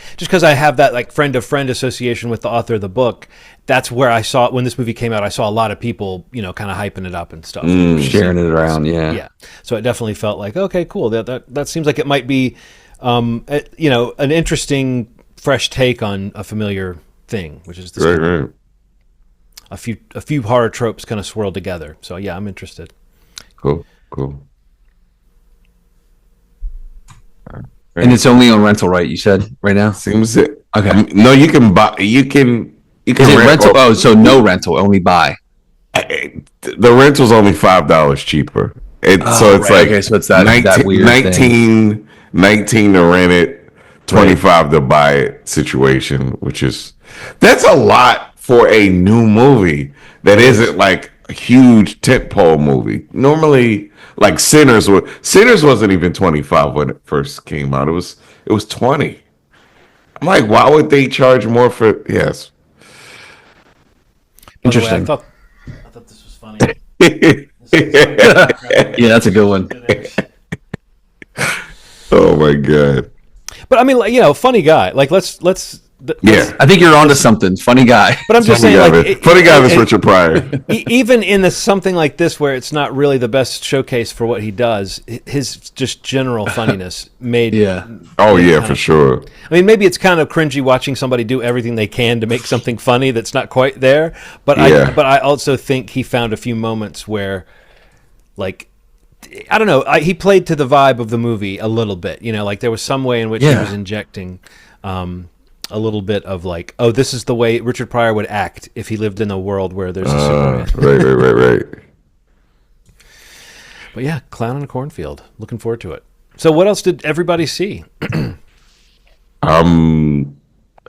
have that like friend of friend association with the author of the book. That's where I saw it when this movie came out. I saw a lot of people, kind of hyping it up and stuff, sharing it around. Yeah, yeah. So it definitely felt like okay, cool. That seems like it might be, an interesting, fresh take on a familiar thing, which is right. A few horror tropes kind of swirled together. So yeah, I'm interested. Cool. And it's only on rental, right? You said right now. Seems it. Okay. No, you can buy. You can. Is it rental? So no rental, only buy. The rental's only $5 cheaper. So it's like okay, so it's that 19, that weird 19 to rent it, 25 to buy it situation, that's a lot for a new movie that isn't like a huge tentpole movie. Normally, like Sinners wasn't even 25 when it first came out. It was 20. I'm like, why would they charge more for? Yes. By the way, Interesting. I thought this was funny. This is Yeah, that's a good one. Oh my god. But I mean, like, funny guy. Like, let's. Yeah. I think you're onto something. Funny guy. But I'm just saying, like, funny guy, this Richard Pryor. even in something like this, where it's not really the best showcase for what he does, his just general funniness made. Yeah. Oh yeah, for sure. I mean, maybe it's kind of cringy watching somebody do everything they can to make something funny that's not quite there. But Yeah. I also think he found a few moments where, like, I don't know, he played to the vibe of the movie a little bit. Like there was some way in which he was injecting. A little bit of like, oh, this is the way Richard Pryor would act if he lived in a world where there's a Superman. Right. But yeah, Clown in a Cornfield. Looking forward to it. So what else did everybody see? I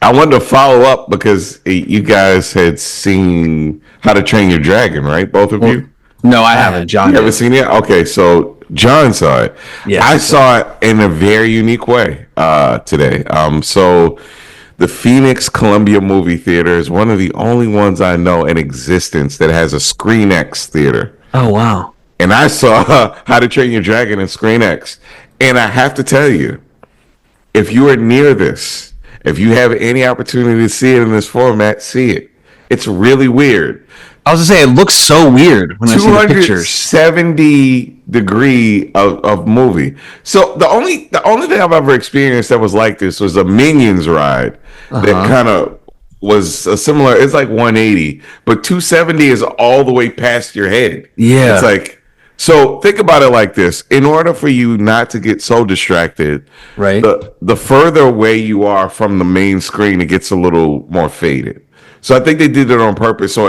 wanted to follow up because you guys had seen How to Train Your Dragon, right? Both of you? No, I haven't. John, You haven't seen it? Okay, so John saw it. Yes. I saw it in a very unique way today. So the Phoenix Columbia Movie Theater is one of the only ones I know in existence that has a ScreenX theater. Oh wow. And I saw How to Train Your Dragon in ScreenX. And I have to tell you, if you are near this, if you have any opportunity to see it in this format, see it. It's really weird. I was gonna say it looks so weird when I see the pictures. 270-degree of movie. So the only thing I've ever experienced that was like this was a Minions ride that kind of was a similar. It's like 180, but 270 is all the way past your head. Yeah. It's like, so think about it like this: in order for you not to get so distracted, Right. the further away you are from the main screen, it gets a little more faded. So I think they did it on purpose, so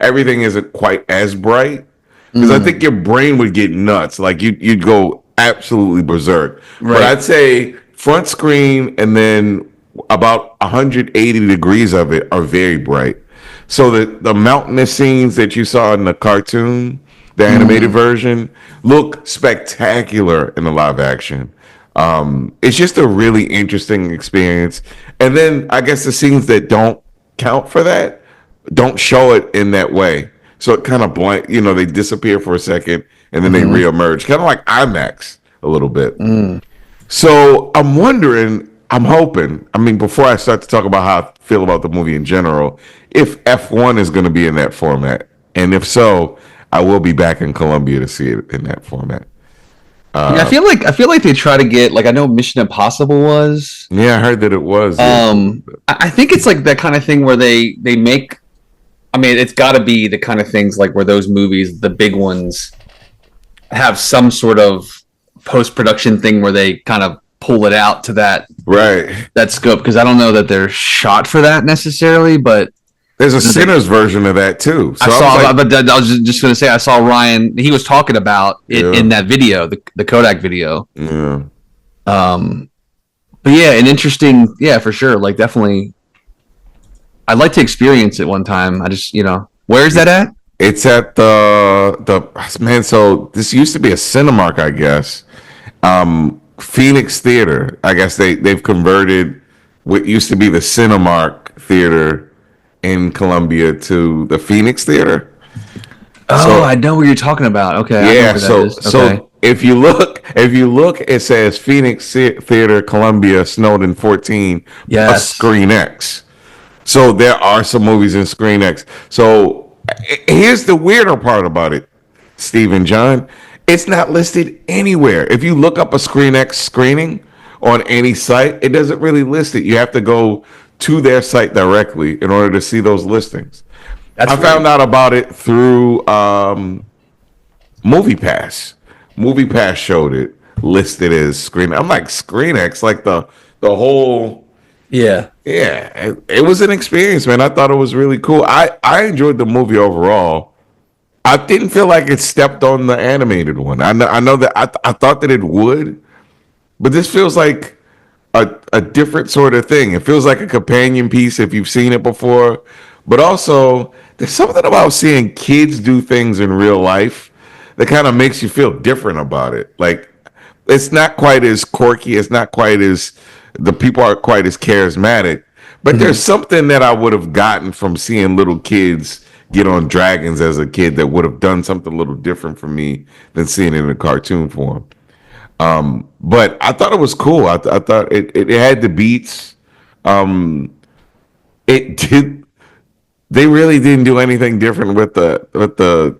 everything isn't quite as bright. Because I think your brain would get nuts, like you'd go absolutely berserk. Right. But I'd say front screen and then about 180 degrees of it are very bright. So the mountainous scenes that you saw in the cartoon, the animated version, look spectacular in the live action. It's just a really interesting experience. And then I guess the scenes that don't count for that don't show it in that way. So it kind of they disappear for a second and then they reemerge, kind of like IMAX a little bit. So I'm hoping, before I start to talk about how I feel about the movie in general, if F1 is going to be in that format. And if so, I will be back in Columbia to see it in that format. Yeah, I feel like they try to get, like, I know Mission Impossible was. Yeah, I heard that it was. I think it's like that kind of thing where they make. I mean, it's got to be the kind of things like where those movies, the big ones, have some sort of post-production thing where they kind of pull it out to that scope, because I don't know that they're shot for that necessarily, but there's a Sinners version of that too. So I was just going to say I saw Ryan. He was talking about it in that video, the Kodak video. Yeah. But yeah, an interesting, for sure. Like, definitely, I'd like to experience it one time. I just, where's that at? It's at the man. So this used to be a Cinemark, I guess. Phoenix Theater. I guess they've converted what used to be the Cinemark Theater in Columbia to the Phoenix Theater. Oh, I know what you're talking about. Okay. Yeah. So if you look, it says Phoenix Theater, Columbia, Snowden 14, yes, ScreenX. So there are some movies in ScreenX. So here's the weirder part about it, Steve and John. It's not listed anywhere. If you look up a ScreenX screening on any site, it doesn't really list it. You have to go to their site directly in order to see those listings. I found out about it through Movie Pass. Movie Pass showed it listed as ScreenX. I'm like, ScreenX, like the whole. Yeah. Yeah, it was an experience, man. I thought it was really cool. I enjoyed the movie overall. I didn't feel like it stepped on the animated one. I know that I thought that it would, but this feels like a different sort of thing. It feels like a companion piece if you've seen it before, but also there's something about seeing kids do things in real life that kind of makes you feel different about it. Like, it's not quite as quirky. It's not quite as the people aren't quite as charismatic. But there's something that I would have gotten from seeing little kids get on dragons as a kid that would have done something a little different for me than seeing it in a cartoon form. But I thought it was cool. I thought it had the beats. It did. They really didn't do anything different with the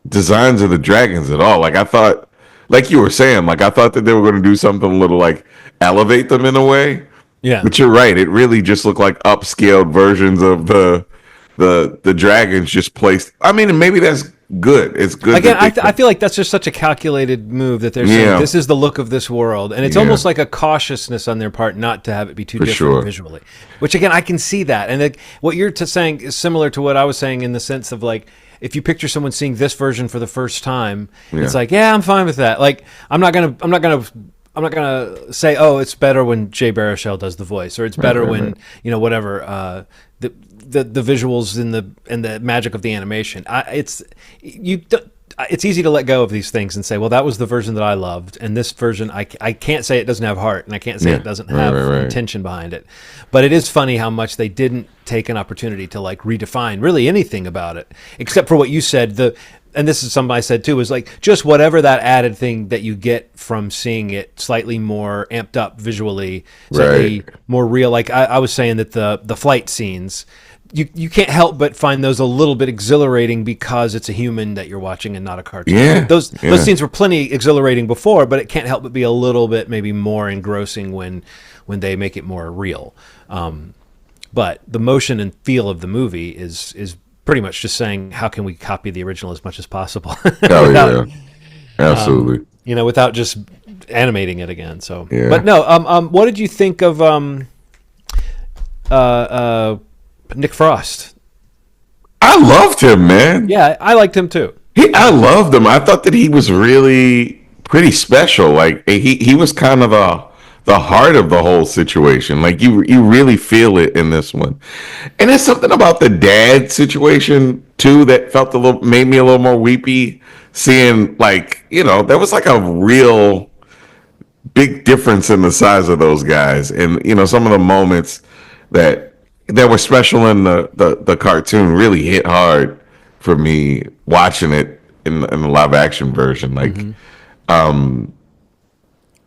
designs of the dragons at all. Like I thought, like you were saying, like I thought that they were going to do something a little like elevate them in a way. Yeah. But you're right. It really just looked like upscaled versions of the dragons just placed. I mean, maybe that's good. It's good. Again, I feel like that's just such a calculated move that they're saying this is the look of this world, and it's almost like a cautiousness on their part not to have it be too different visually. Which again, I can see that, and what you're saying is similar to what I was saying in the sense of like, if you picture someone seeing this version for the first time, it's like, yeah, I'm fine with that. Like, I'm not gonna say, oh, it's better when Jay Baruchel does the voice, or it's better when whatever the visuals and the magic of the animation. It's easy to let go of these things and say, well, that was the version that I loved, and this version I can't say it doesn't have heart, and I can't say it doesn't have intention behind it. But it is funny how much they didn't take an opportunity to like redefine really anything about it, except for what you said. And this is something I said too, is like just whatever that added thing that you get from seeing it slightly more amped up visually, slightly more real. Like I was saying that the flight scenes, you can't help but find those a little bit exhilarating because it's a human that you're watching and not a cartoon. Yeah, those scenes were plenty exhilarating before, but it can't help but be a little bit maybe more engrossing when they make it more real. But the motion and feel of the movie is pretty much just saying, how can we copy the original as much as possible? Without, absolutely. Without just animating it again. So, but no. What did you think of Nick Frost? I loved him, man. Yeah, I liked him too. I loved him. I thought that he was really pretty special. Like he was kind of the heart of the whole situation. Like you really feel it in this one. And there's something about the dad situation too that made me a little more weepy. Seeing like, there was like a real big difference in the size of those guys. And, some of the moments that were special in the cartoon really hit hard for me watching it in the live action version. Like,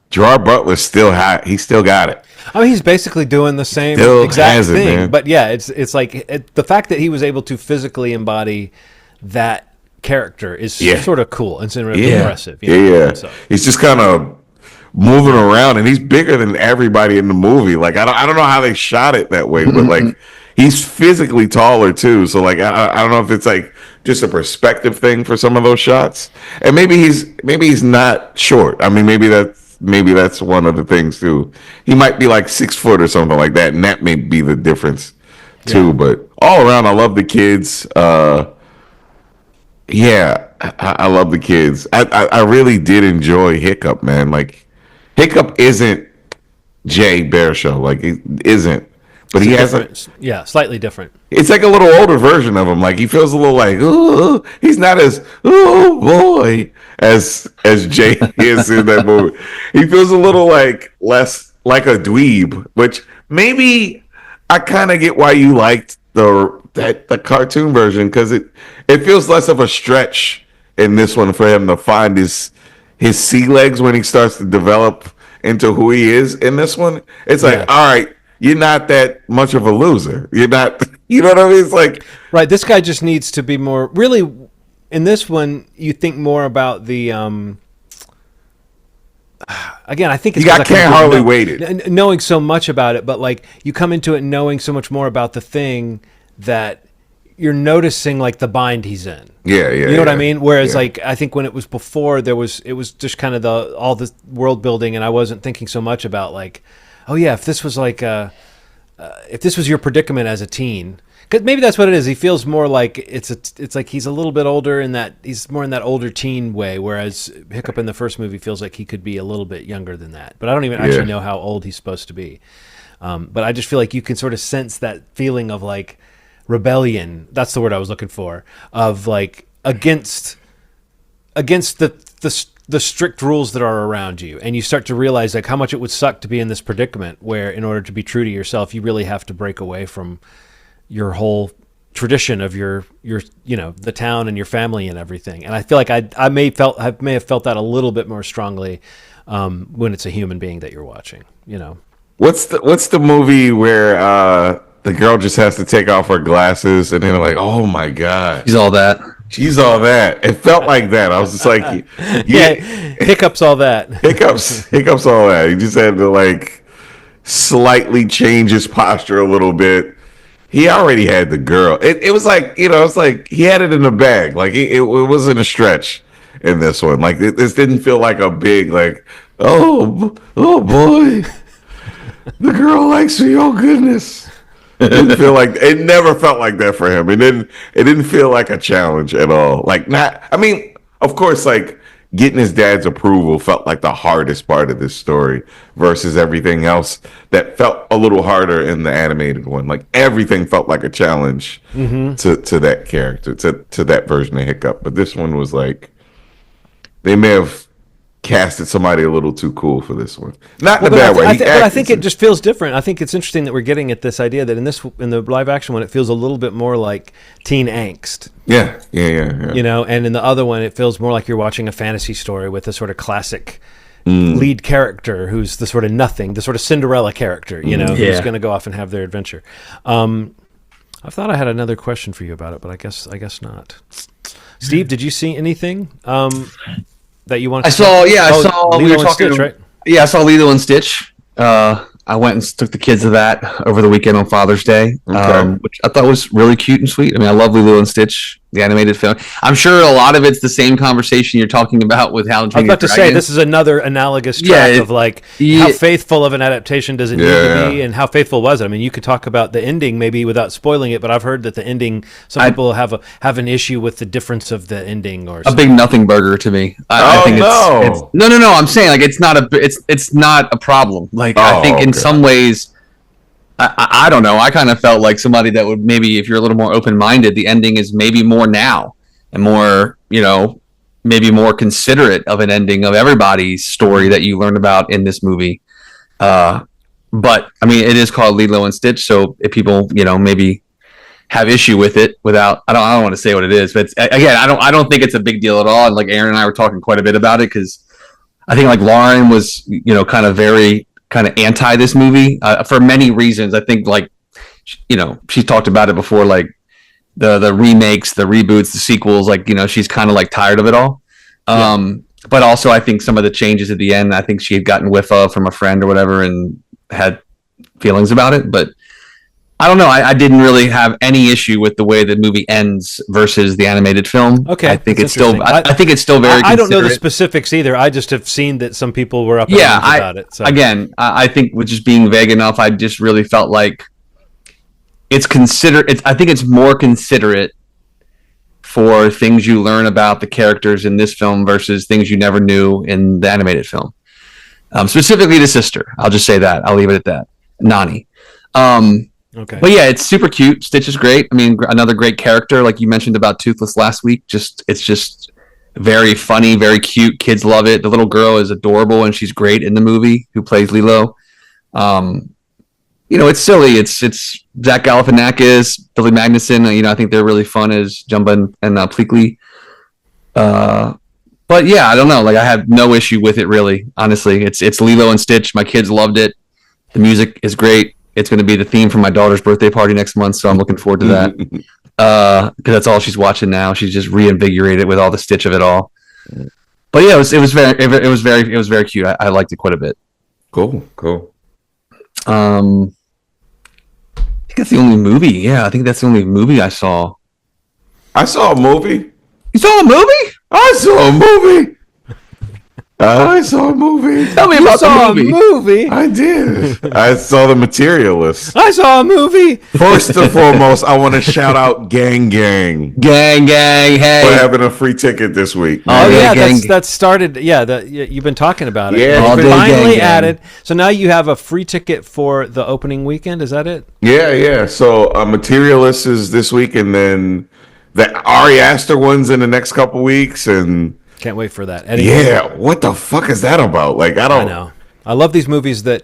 Gerard Butler still got it. I mean, he's basically doing the same exact thing. Man. But yeah, it's like the fact that he was able to physically embody that character is sort of cool and impressive. So. He's just kind of moving around, and he's bigger than everybody in the movie. Like I don't know how they shot it that way, but like he's physically taller too. So like I don't know if it's like just a perspective thing for some of those shots, and maybe he's not short. I mean, maybe that's one of the things too. He might be like 6 foot or something like that, and that may be the difference too. But all around, I love the kids. I love the kids. I really did enjoy Hiccup, man. Like Hiccup isn't Jay Baruchel, like it isn't, but he has slightly different. It's like a little older version of him. Like he feels a little like, ooh, he's not as boy as Jay is in that movie. He feels a little like less like a dweeb, which maybe I kind of get why you liked the cartoon version, because it feels less of a stretch in this one for him to find his sea legs when he starts to develop into who he is. In this one, it's like, all right, you're not that much of a loser. You're not, you know what I mean? It's like, right. This guy just needs to be more really. In this one, you think more about the. Again, I think it's can't hardly wait it. Knowing so much about it, but like you come into it knowing so much more about the thing that you're noticing, like the bind he's in. You know what I mean? Whereas like I think when it was before, it was just kind of all the world building, and I wasn't thinking so much about like, oh yeah, if this was like if this was your predicament as a teen. Because maybe that's what it is. He feels more like it's like he's a little bit older in that he's more in that older teen way, whereas Hiccup in the first movie feels like he could be a little bit younger than that. But I don't even actually know how old he's supposed to be. But I just feel like you can sort of sense that feeling of like rebellion. That's the word I was looking for. Of like against the the strict rules that are around you, and you start to realize like how much it would suck to be in this predicament where, in order to be true to yourself, you really have to break away from your whole tradition of your the town and your family and everything. And I feel like I may have felt that a little bit more strongly when it's a human being that you're watching. What's the movie where the girl just has to take off her glasses and then like, oh my god, She's all that. she's all that. It felt like that. I was just like, Yeah, hiccups, all that. hiccups, all that. He just had to like slightly change his posture a little bit. He already had the girl. It was like, it's like he had it in the bag. Like it wasn't a stretch in this one. Like this didn't feel like a big like, oh boy, the girl likes me. Oh goodness. It never felt like that for him. It didn't feel like a challenge at all. Like of course, like getting his dad's approval felt like the hardest part of this story versus everything else that felt a little harder in the animated one. Like everything felt like a challenge to that character, to that version of Hiccup. But this one was like, they may have casted somebody a little too cool for this one. Not in a bad way. But I think it just feels different. I think it's interesting that we're getting at this idea that in the live action one, it feels a little bit more like teen angst. Yeah. And in the other one, it feels more like you're watching a fantasy story with a sort of classic lead character who's the sort of nothing, the sort of Cinderella character, who's going to go off and have their adventure. I thought I had another question for you about it, but I guess not. Steve, did you see anything that you want to I saw Lilo we were and talking Stitch, right? Yeah, I saw Lilo and Stitch. I went and took the kids to that over the weekend on Father's Day, which I thought was really cute and sweet. I mean, I love Lilo and Stitch, the animated film. I'm sure a lot of it's the same conversation you're talking about with How to Train I was Your about to Dragon. say, this is another analogous track of like, how faithful of an adaptation does it need to be, and how faithful was it? I mean, you could talk about the ending maybe without spoiling it, but I've heard that the ending, people have an issue with the difference of the ending or something. A big nothing burger to me. I think it's no. I'm saying like it's not a problem. Like I think in some ways, I don't know. I kind of felt like somebody that would maybe, if you're a little more open-minded, the ending is maybe more now and more, maybe more considerate of an ending of everybody's story that you learn about in this movie. But I mean, it is called Lilo and Stitch, so if people, maybe have issue with it, without, I don't want to say what it is, but again, I don't think it's a big deal at all. And like Aaron and I were talking quite a bit about it because I think like Lauren was, kind of anti this movie for many reasons. I think like, she's talked about it before, like the remakes, the reboots, the sequels, like, she's kind of like tired of it all. But also I think some of the changes at the end, I think she had gotten whiff of from a friend or whatever and had feelings about it. But I don't know. I didn't really have any issue with the way the movie ends versus the animated film. Okay, I think it's still. I think it's still very. I don't know the specifics either. I just have seen that some people were up about it. So. Again, I think with just being vague enough, I just really felt like it's considerate. I think it's more considerate for things you learn about the characters in this film versus things you never knew in the animated film. Specifically, the sister. I'll just say that. I'll leave it at that. Nani. Okay. But yeah, it's super cute. Stitch is great. I mean, another great character, like you mentioned about Toothless last week. It's just very funny, very cute. Kids love it. The little girl is adorable, and she's great in the movie. Who plays Lilo? It's silly. It's Zach Galifianakis, Billy Magnuson. I think they're really fun as Jumba and Pleakley. But yeah, I don't know. Like I have no issue with it really. Honestly, it's Lilo and Stitch. My kids loved it. The music is great. It's going to be the theme for my daughter's birthday party next month, so I'm looking forward to that. Because that's all she's watching now. She's just reinvigorated with all the Stitch of it all. But yeah, it was very cute. I liked it quite a bit. Cool. I think that's the only movie. Yeah, I think that's the only movie I saw. I saw a movie. You saw a movie? I saw a movie. Tell me about the movie. I did. I saw The Materialist. I saw a movie. First and foremost, I want to shout out Gang. Gang, hey. For having a free ticket this week. Oh yeah, Gang. that's started. Yeah, you've been talking about it. Yeah. It's All been day finally gang. added. So now you have a free ticket for the opening weekend. Is that it? Yeah. So Materialist is this week, and then the Ari Aster one's in the next couple weeks, and Can't wait for that. Yeah, what the fuck is that about? Like, I I don't. know. I love these movies that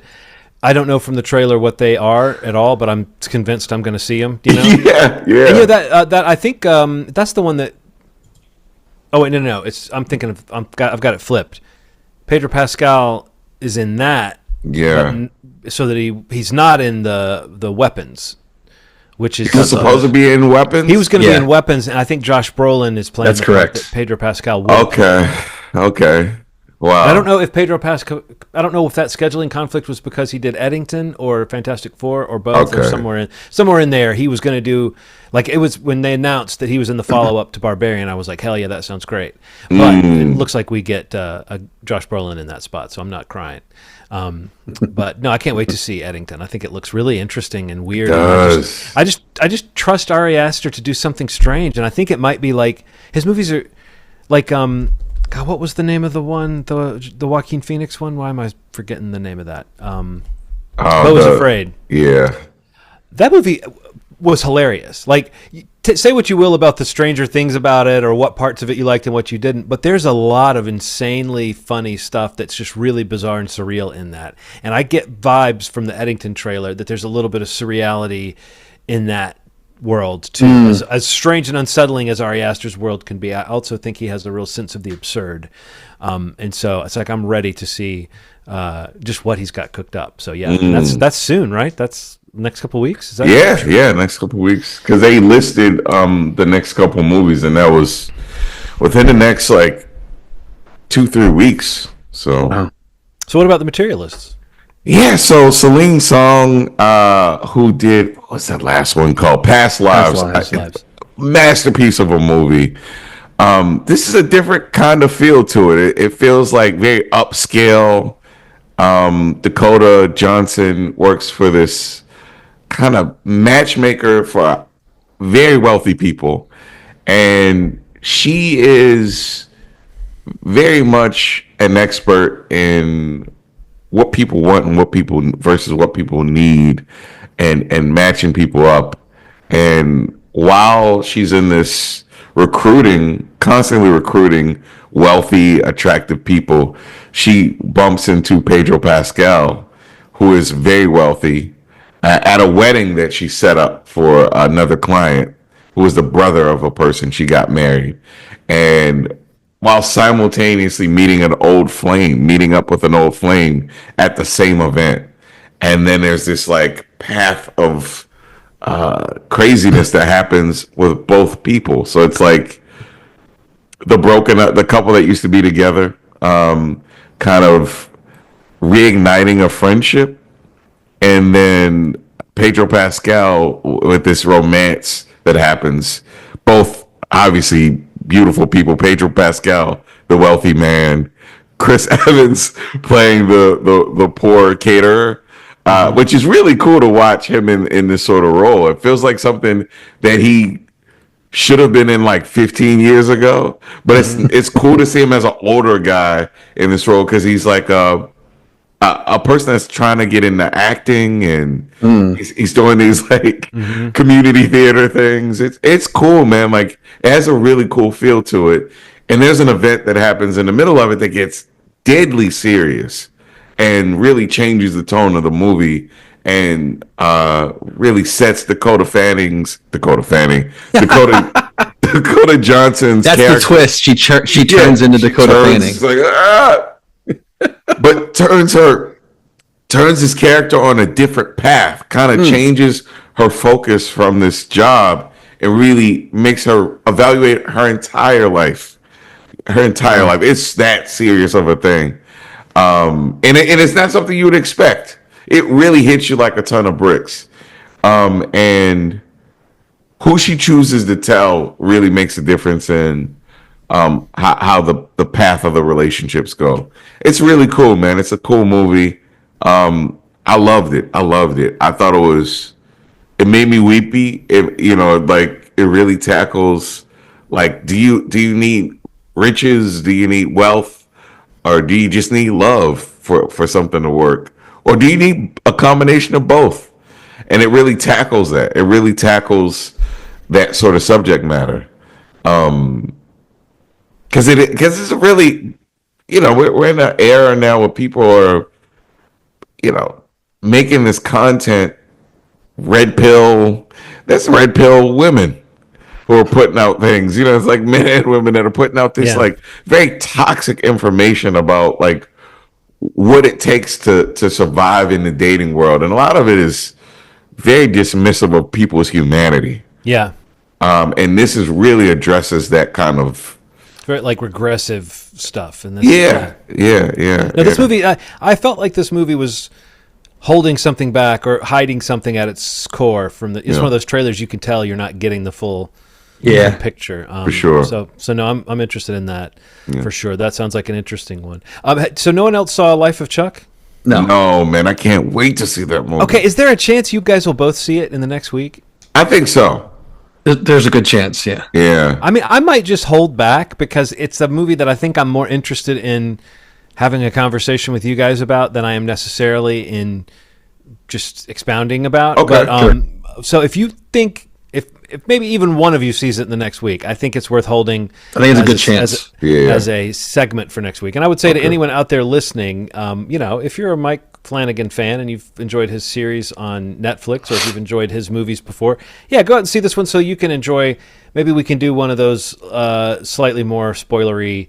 I don't know from the trailer what they are at all, but I'm convinced I'm going to see them. Do you know? Yeah, yeah. And, that I think that's the one that. Oh wait, no. I'm thinking of. I've got it flipped. Pedro Pascal is in that. Yeah. So that he's not in the weapons, which is He was supposed to be in Weapons. He was going to be in Weapons, and I think Josh Brolin is playing. That's the correct. part that Pedro Pascal. Will play. Okay. Wow. I don't know if Pedro Pascal. I don't know if that scheduling conflict was because he did Eddington or Fantastic Four or both, or somewhere in there. He was going to do, like, it was when they announced that he was in the follow up to Barbarian. I was like, hell yeah, that sounds great. But it looks like we get a Josh Brolin in that spot, so I'm not crying. But no, I can't wait to see Eddington. I think it looks really interesting and weird. I just trust Ari Aster to do something strange, and I think it might be like his movies are like God, what was the name of the one, the Joaquin Phoenix one? Why am I forgetting the name of that? Beau is Afraid. Yeah, that movie was hilarious. Like, say what you will about the stranger things about it, or what parts of it you liked and what you didn't, but there's a lot of insanely funny stuff that's just really bizarre and surreal in that. And I get vibes from the Eddington trailer that there's a little bit of surreality in that world too. As strange and unsettling as Ari Aster's world can be, I also think he has a real sense of the absurd. And so it's like I'm ready to see just what he's got cooked up. So yeah, that's soon, right? That's next couple of weeks. Is that next couple of weeks, because they listed the next couple of movies, and that was within the next like 2-3 weeks. So, So what about the Materialists? Yeah, so Celine Song, who did, what was that last one called? Past Lives. Masterpiece of a movie. This is a different kind of feel to it. It feels like very upscale. Dakota Johnson works for this kind of matchmaker for very wealthy people. And she is very much an expert in what people want and what people versus what people need, and matching people up. And while she's in this constantly recruiting wealthy, attractive people, she bumps into Pedro Pascal, who is very wealthy, at a wedding that she set up for another client who was the brother of a person she got married. And while simultaneously meeting up with an old flame at the same event. And then there's this like path of craziness that happens with both people. So it's like the couple that used to be together, kind of reigniting a friendship. And then Pedro Pascal with this romance that happens, both obviously beautiful people. Pedro Pascal, the wealthy man, Chris Evans playing the poor caterer, which is really cool to watch him in this sort of role. It feels like something that he should have been in like 15 years ago, but it's cool to see him as an older guy in this role, because he's like a person that's trying to get into acting, and he's doing these like community theater things. It's cool, man. Like, it has a really cool feel to it. And there's an event that happens in the middle of it that gets deadly serious and really changes the tone of the movie, and really sets Dakota Johnson's That's character. the twist. She turns into Dakota Fanning. It's like, but turns his character on a different path, kind of changes her focus from this job, and really makes her evaluate her entire life. It's that serious of a thing. And it's not something you would expect. It really hits you like a ton of bricks. And who she chooses to tell really makes a difference in how the path of the relationships go. It's really cool, man. It's a cool movie. I loved it. I thought it made me weepy. It really tackles, like, do you need riches? Do you need wealth? Or do you just need love for something to work? Or do you need a combination of both? And it really tackles that. It really tackles that sort of subject matter. because it's really, we're in an era now where people are, making this content red pill. There's red pill women who are putting out things. It's like men and women that are putting out this like very toxic information about like what it takes to survive in the dating world, and a lot of it is very dismissive of people's humanity. Yeah. And this is really addresses that kind of very like regressive stuff. And this, yeah. Now, this movie, I felt like this movie was holding something back or hiding something at its core from it's one of those trailers you can tell you're not getting the full picture. For sure. So no, I'm interested in that for sure. That sounds like an interesting one. So no one else saw Life of Chuck? No, man, I can't wait to see that movie. Okay, is there a chance you guys will both see it in the next week? I think so. There's a good chance, yeah. Yeah. I mean, I might just hold back because it's a movie that I think I'm more interested in having a conversation with you guys about than I am necessarily in just expounding about. Okay, but, so if you think, if maybe even one of you sees it in the next week, I think it's worth holding. I think it's a good chance. As a segment for next week. And I would say to anyone out there listening, if you're a Mike Flanagan fan and you've enjoyed his series on Netflix, or if you've enjoyed his movies before, go out and see this one so you can enjoy. Maybe we can do one of those slightly more spoilery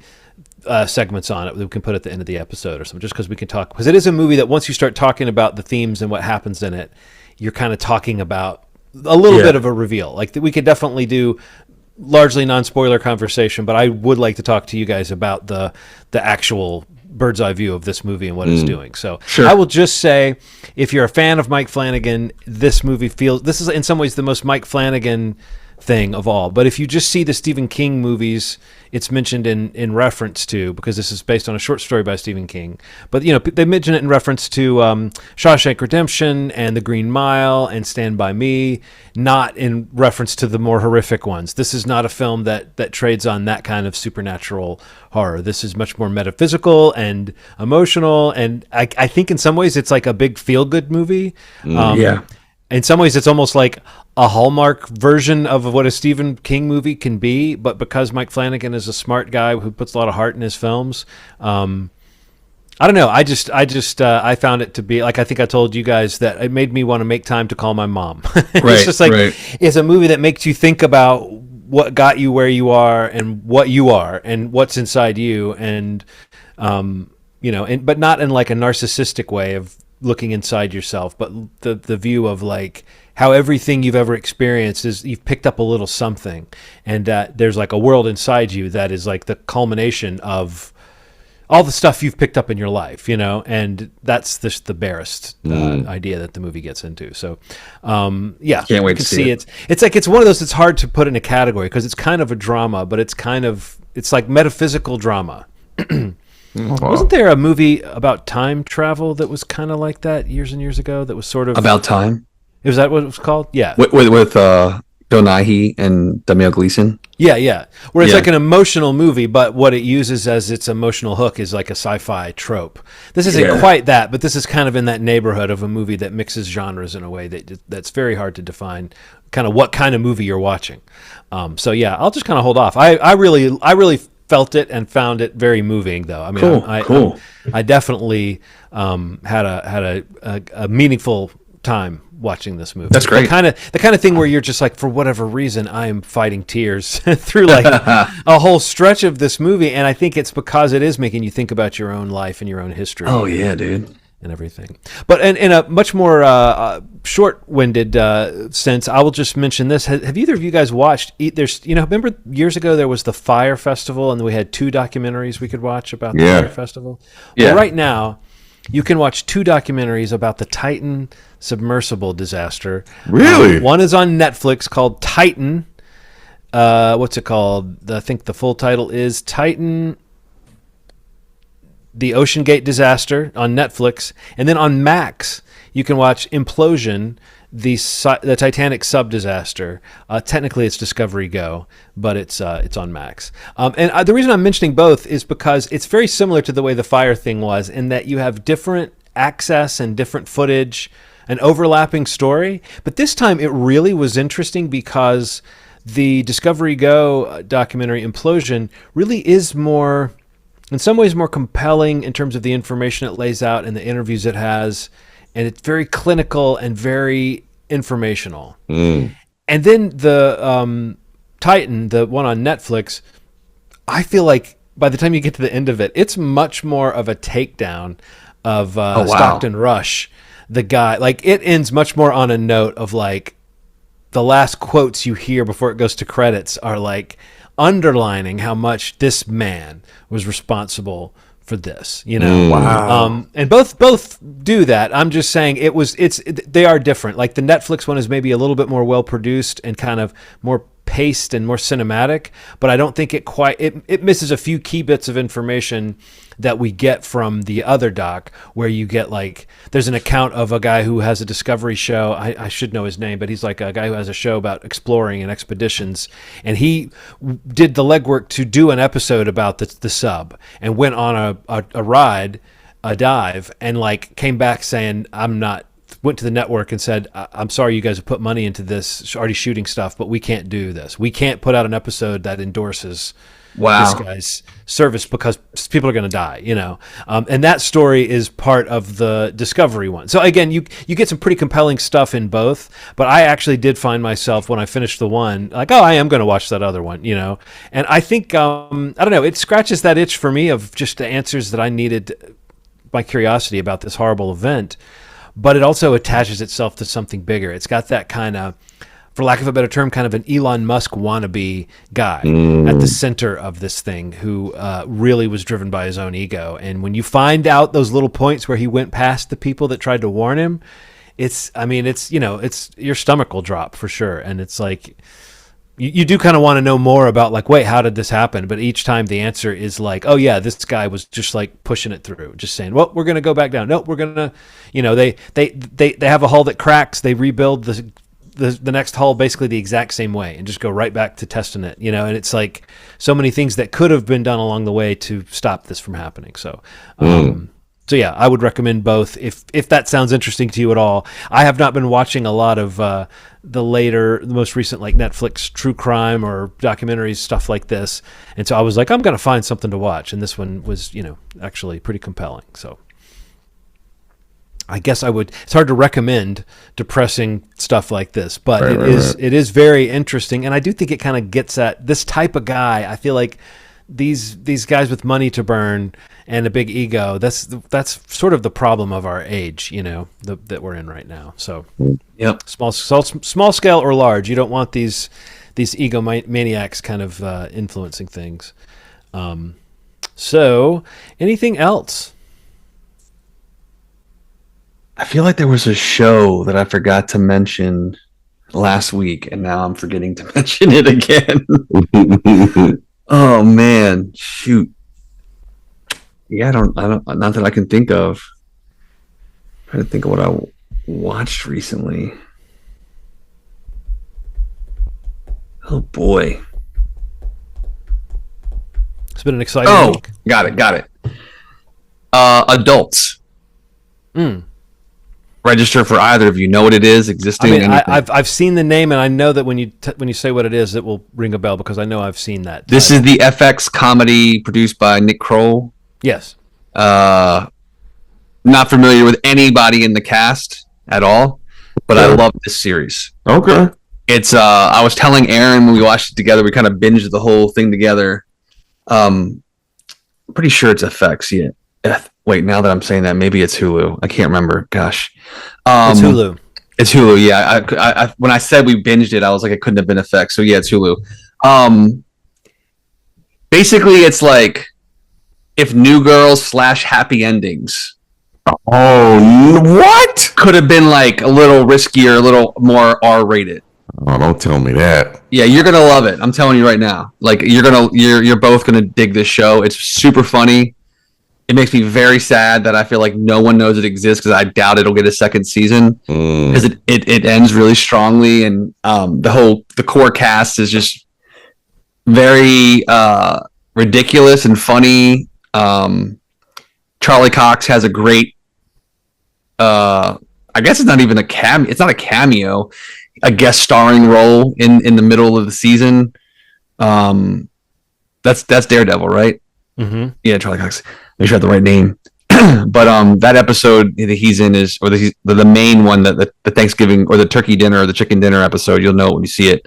segments on it that we can put at the end of the episode or something, just because we can talk. Because it is a movie that once you start talking about the themes and what happens in it, you're kind of talking about a little bit of a reveal. Like we could definitely do largely non-spoiler conversation, but I would like to talk to you guys about the actual bird's eye view of this movie and what it's doing. So I will just say, if you're a fan of Mike Flanagan, this is in some ways the most Mike Flanagan thing of all. But if you just see the Stephen King movies, it's mentioned in reference to, because this is based on a short story by Stephen King. But they mention it in reference to Shawshank Redemption and The Green Mile and Stand By Me, not in reference to the more horrific ones. This is not a film that trades on that kind of supernatural horror. This is much more metaphysical and emotional, and I think in some ways it's like a big feel-good movie. In some ways, it's almost like a Hallmark version of what a Stephen King movie can be, but because Mike Flanagan is a smart guy who puts a lot of heart in his films, I don't know. I found it to be like, I think I told you guys that it made me want to make time to call my mom. It's just like it's a movie that makes you think about what got you where you are and what you are and what's inside you, and but not in like a narcissistic way of looking inside yourself, but the view of like how everything you've ever experienced is you've picked up a little something, and there's like a world inside you that is like the culmination of all the stuff you've picked up in your life, and that's just the barest idea that the movie gets into. So can't wait to see it. It's like it's one of those that's hard to put in a category because it's kind of a drama, but it's like metaphysical drama. Wasn't there a movie about time travel that was kind of like that years and years ago? That was sort of about time. Is that what it was called? Yeah, with Bill Nighy and Daniel Gleason. Yeah. Where it's like an emotional movie, but what it uses as its emotional hook is like a sci-fi trope. This isn't quite that, but this is kind of in that neighborhood of a movie that mixes genres in a way that's very hard to define. Kind of what kind of movie you're watching. So I'll just kind of hold off. I really felt it and found it very moving, though. I mean, cool. I definitely had a meaningful time watching this movie. That's great. The kind of thing where you're just like, for whatever reason, I am fighting tears through like a whole stretch of this movie, and I think it's because it is making you think about your own life and your own history. Oh yeah, dude. And everything. But in a much more short-winded sense, I will just mention this. Have either of you guys watched, remember years ago there was the Fire Festival and we had 2 documentaries we could watch about the Fire Festival? Yeah. Well, right now, you can watch 2 documentaries about the Titan Submersible disaster. Really? One is on Netflix called Titan. What's it called? I think the full title is Titan... The Ocean Gate Disaster on Netflix, and then on Max you can watch Implosion, the Titanic sub disaster. Technically, it's Discovery Go, but it's on Max. And the reason I'm mentioning both is because it's very similar to the way the fire thing was, in that you have different access and different footage, an overlapping story. But this time, it really was interesting because the Discovery Go documentary Implosion really is more, in some ways, more compelling in terms of the information it lays out and the interviews it has, and it's very clinical and very informational. And then the Titan, the one on Netflix, I feel like by the time you get to the end of it, it's much more of a takedown of Stockton Rush, the guy. Like, it ends much more on a note of like the last quotes you hear before it goes to credits are like underlining how much this man was responsible for this, you know. Wow. And both do that. I'm just saying they are different. Like the Netflix one is maybe a little bit more well produced and kind of more paced and more cinematic, but I don't think it misses a few key bits of information that we get from the other doc, where you get like, there's an account of a guy who has a Discovery show. I should know his name, but he's like a guy who has a show about exploring and expeditions, and he did the legwork to do an episode about the sub, and went on a ride, a dive, and like came back saying, went to the network and said, I'm sorry you guys have put money into this, already shooting stuff, but we can't do this. We can't put out an episode that endorses this guy's service because people are going to die, you know. And that story is part of the Discovery one. So again, you get some pretty compelling stuff in both, but I actually did find myself when I finished the one, like, oh, I am going to watch that other one, you know. And I think, I don't know, it scratches that itch for me of just the answers that I needed, my curiosity about this horrible event. But it also attaches itself to something bigger. It's got that kind of, for lack of a better term, kind of an Elon Musk wannabe guy at the center of this thing who really was driven by his own ego. And when you find out those little points where he went past the people that tried to warn him, it's your stomach will drop for sure. And it's like, you do kind of want to know more about, like, wait, how did this happen? But each time the answer is like, oh yeah, this guy was just like pushing it through, just saying, well, we're going to go back down. No, we're going to, you know, they have a hull that cracks. They rebuild the next hull basically the exact same way and just go right back to testing it, you know. And it's like so many things that could have been done along the way to stop this from happening. So, so yeah, I would recommend both if that sounds interesting to you at all. I have not been watching a lot of the most recent like Netflix true crime or documentaries, stuff like this, and so I was like, I'm going to find something to watch, and this one was, you know, actually pretty compelling. So I guess it's hard to recommend depressing stuff like this, but it is very interesting, and I do think it kind of gets at this type of guy. I feel like these guys with money to burn and a big ego, that's sort of the problem of our age, you know, that we're in right now. So, yep, small scale or large, you don't want these ego maniacs kind of influencing things. So, anything else? I feel like there was a show that I forgot to mention last week, and now I'm forgetting to mention it again. Oh man, shoot. Yeah, I don't, not that I can think of. I'm trying to think of what I watched recently. Oh boy. It's been an exciting week. Got it. Adults. Register for either of you. Know what it is? Existing? I mean, I've seen the name, and I know that when you say what it is, it will ring a bell because I know I've seen that. This is the FX comedy produced by Nick Kroll. Yes. Not familiar with anybody in the cast at all, but I love this series. Okay. It's I was telling Aaron when we watched it together, we kind of binged the whole thing together. Pretty sure it's FX. Yeah. Wait, now that I'm saying that, maybe it's Hulu. I can't remember. Gosh. It's Hulu. It's Hulu. Yeah. I when I said we binged it, I was like, it couldn't have been FX. So yeah, it's Hulu. Basically, it's like if New Girls / Happy Endings. Oh, what? Could have been like a little riskier, a little more R-rated. Oh, don't tell me that. Yeah, you're gonna love it. I'm telling you right now. Like you're both gonna dig this show. It's super funny. It makes me very sad that I feel like no one knows it exists because I doubt it'll get a second season because it ends really strongly, and the core cast is just very ridiculous and funny. Charlie Cox has a great I guess it's not even a cameo. It's not a cameo. a guest starring role in the middle of the season. That's Daredevil, right? Mm-hmm. Yeah, Charlie Cox. Make sure I have the right name. But that episode that he's in is, or the main one, that the Thanksgiving or the turkey dinner or the chicken dinner episode. You'll know it when you see it.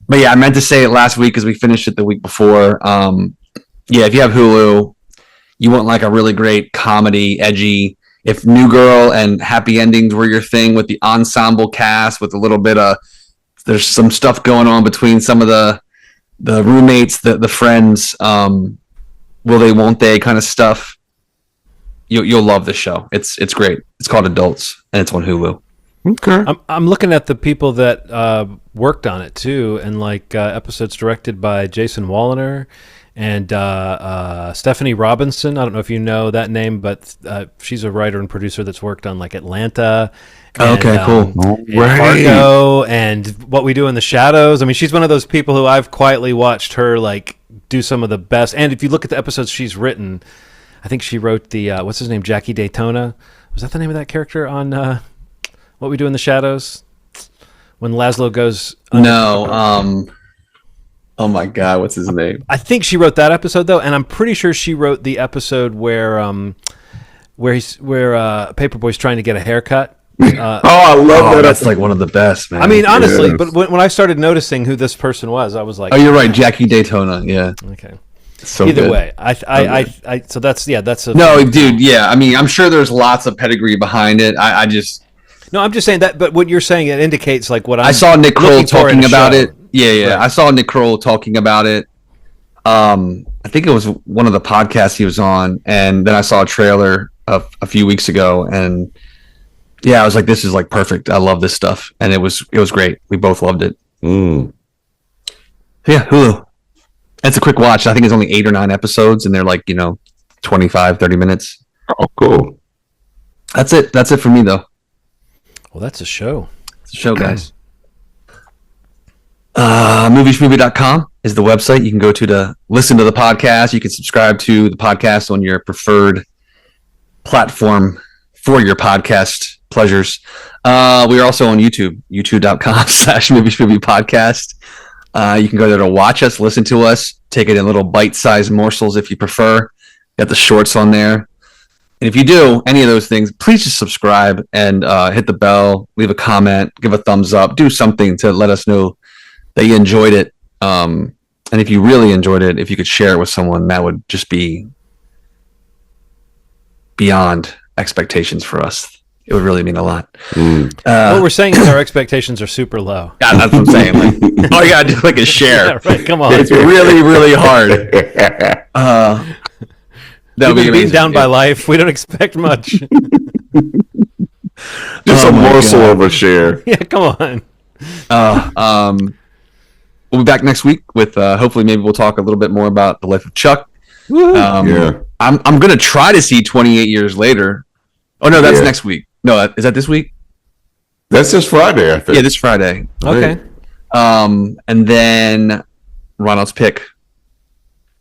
But yeah, I meant to say it last week because we finished it the week before. Yeah, if you have Hulu, you want like a really great comedy, edgy. If New Girl and Happy Endings were your thing, with the ensemble cast, with a little bit of, there's some stuff going on between some of the roommates, the friends, will they, won't they kind of stuff. You'll love this show. It's great. It's called Adults, and it's on Hulu. Okay. I'm looking at the people that worked on it too, and like episodes directed by Jason Walliner and Stephanie Robinson. I don't know if you know that name, but she's a writer and producer that's worked on like Atlanta. And, Okay, cool. And Fargo and What We Do in the Shadows. I mean, she's one of those people who I've quietly watched her like do some of the best. And if you look at the episodes she's written, I think she wrote the what's his name, Jackie Daytona. Was that the name of that character on What We Do in the Shadows? When Laszlo goes No. Oh my God, what's his name? I think she wrote that episode though, and I'm pretty sure she wrote the episode where Paperboy's trying to get a haircut. I love that. That's like one of the best, man. I mean, honestly, Yes. but when I started noticing who this person was, I was like, Oh, you're right, Jackie Daytona. Yeah. okay. So Either good. way, I so that's a No, dude. Yeah, I mean, I'm sure there's lots of pedigree behind it. I'm just saying that, but what you're saying, it indicates like what I saw Nick Kroll looking for in talking a about show. it. Yeah. Right. I saw Nick Kroll talking about it. I think it was one of the podcasts he was on, and then I saw a trailer a few weeks ago, and yeah, I was like, this is like perfect. I love this stuff, and it was great. We both loved it. Mm. Yeah, Hulu. It's a quick watch. I think it's only 8 or 9 episodes, and they're like 25, 30 minutes. Oh, cool. That's it for me, though. Well, that's a show. It's a show, guys. Movieschmovie.com is the website you can go to listen to the podcast. You can subscribe to the podcast on your preferred platform for your podcast pleasures. We are also on YouTube, youtube.com/Movie podcast. You can go there to watch us, listen to us, take it in little bite-sized morsels if you prefer. Got the shorts on there. And if you do any of those things, please just subscribe and hit the bell, leave a comment, give a thumbs up, do something to let us know that you enjoyed it. And if you really enjoyed it, if you could share it with someone, that would just be beyond expectations for us. It would really mean a lot. What we're saying is our expectations are super low. Yeah, that's what I'm saying. Like, all you gotta do like is share. Yeah, right. Come on. It's really, really hard. That would We've be been beaten amazing. down by life. We don't expect much. Just Oh a my morsel God. of a share. Yeah, come on. We'll be back next week with hopefully maybe we'll talk a little bit more about the life of Chuck. Yeah. I'm gonna try to see 28 Years Later. Oh no, that's Yeah. next week. No, is that this week? That's just Friday, I think. Yeah, this Friday. Okay. And then Ronald's pick,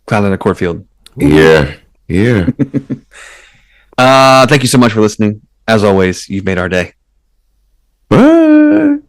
Clown in a Cornfield. Yeah. Yeah. Thank you so much for listening. As always, you've made our day. Bye.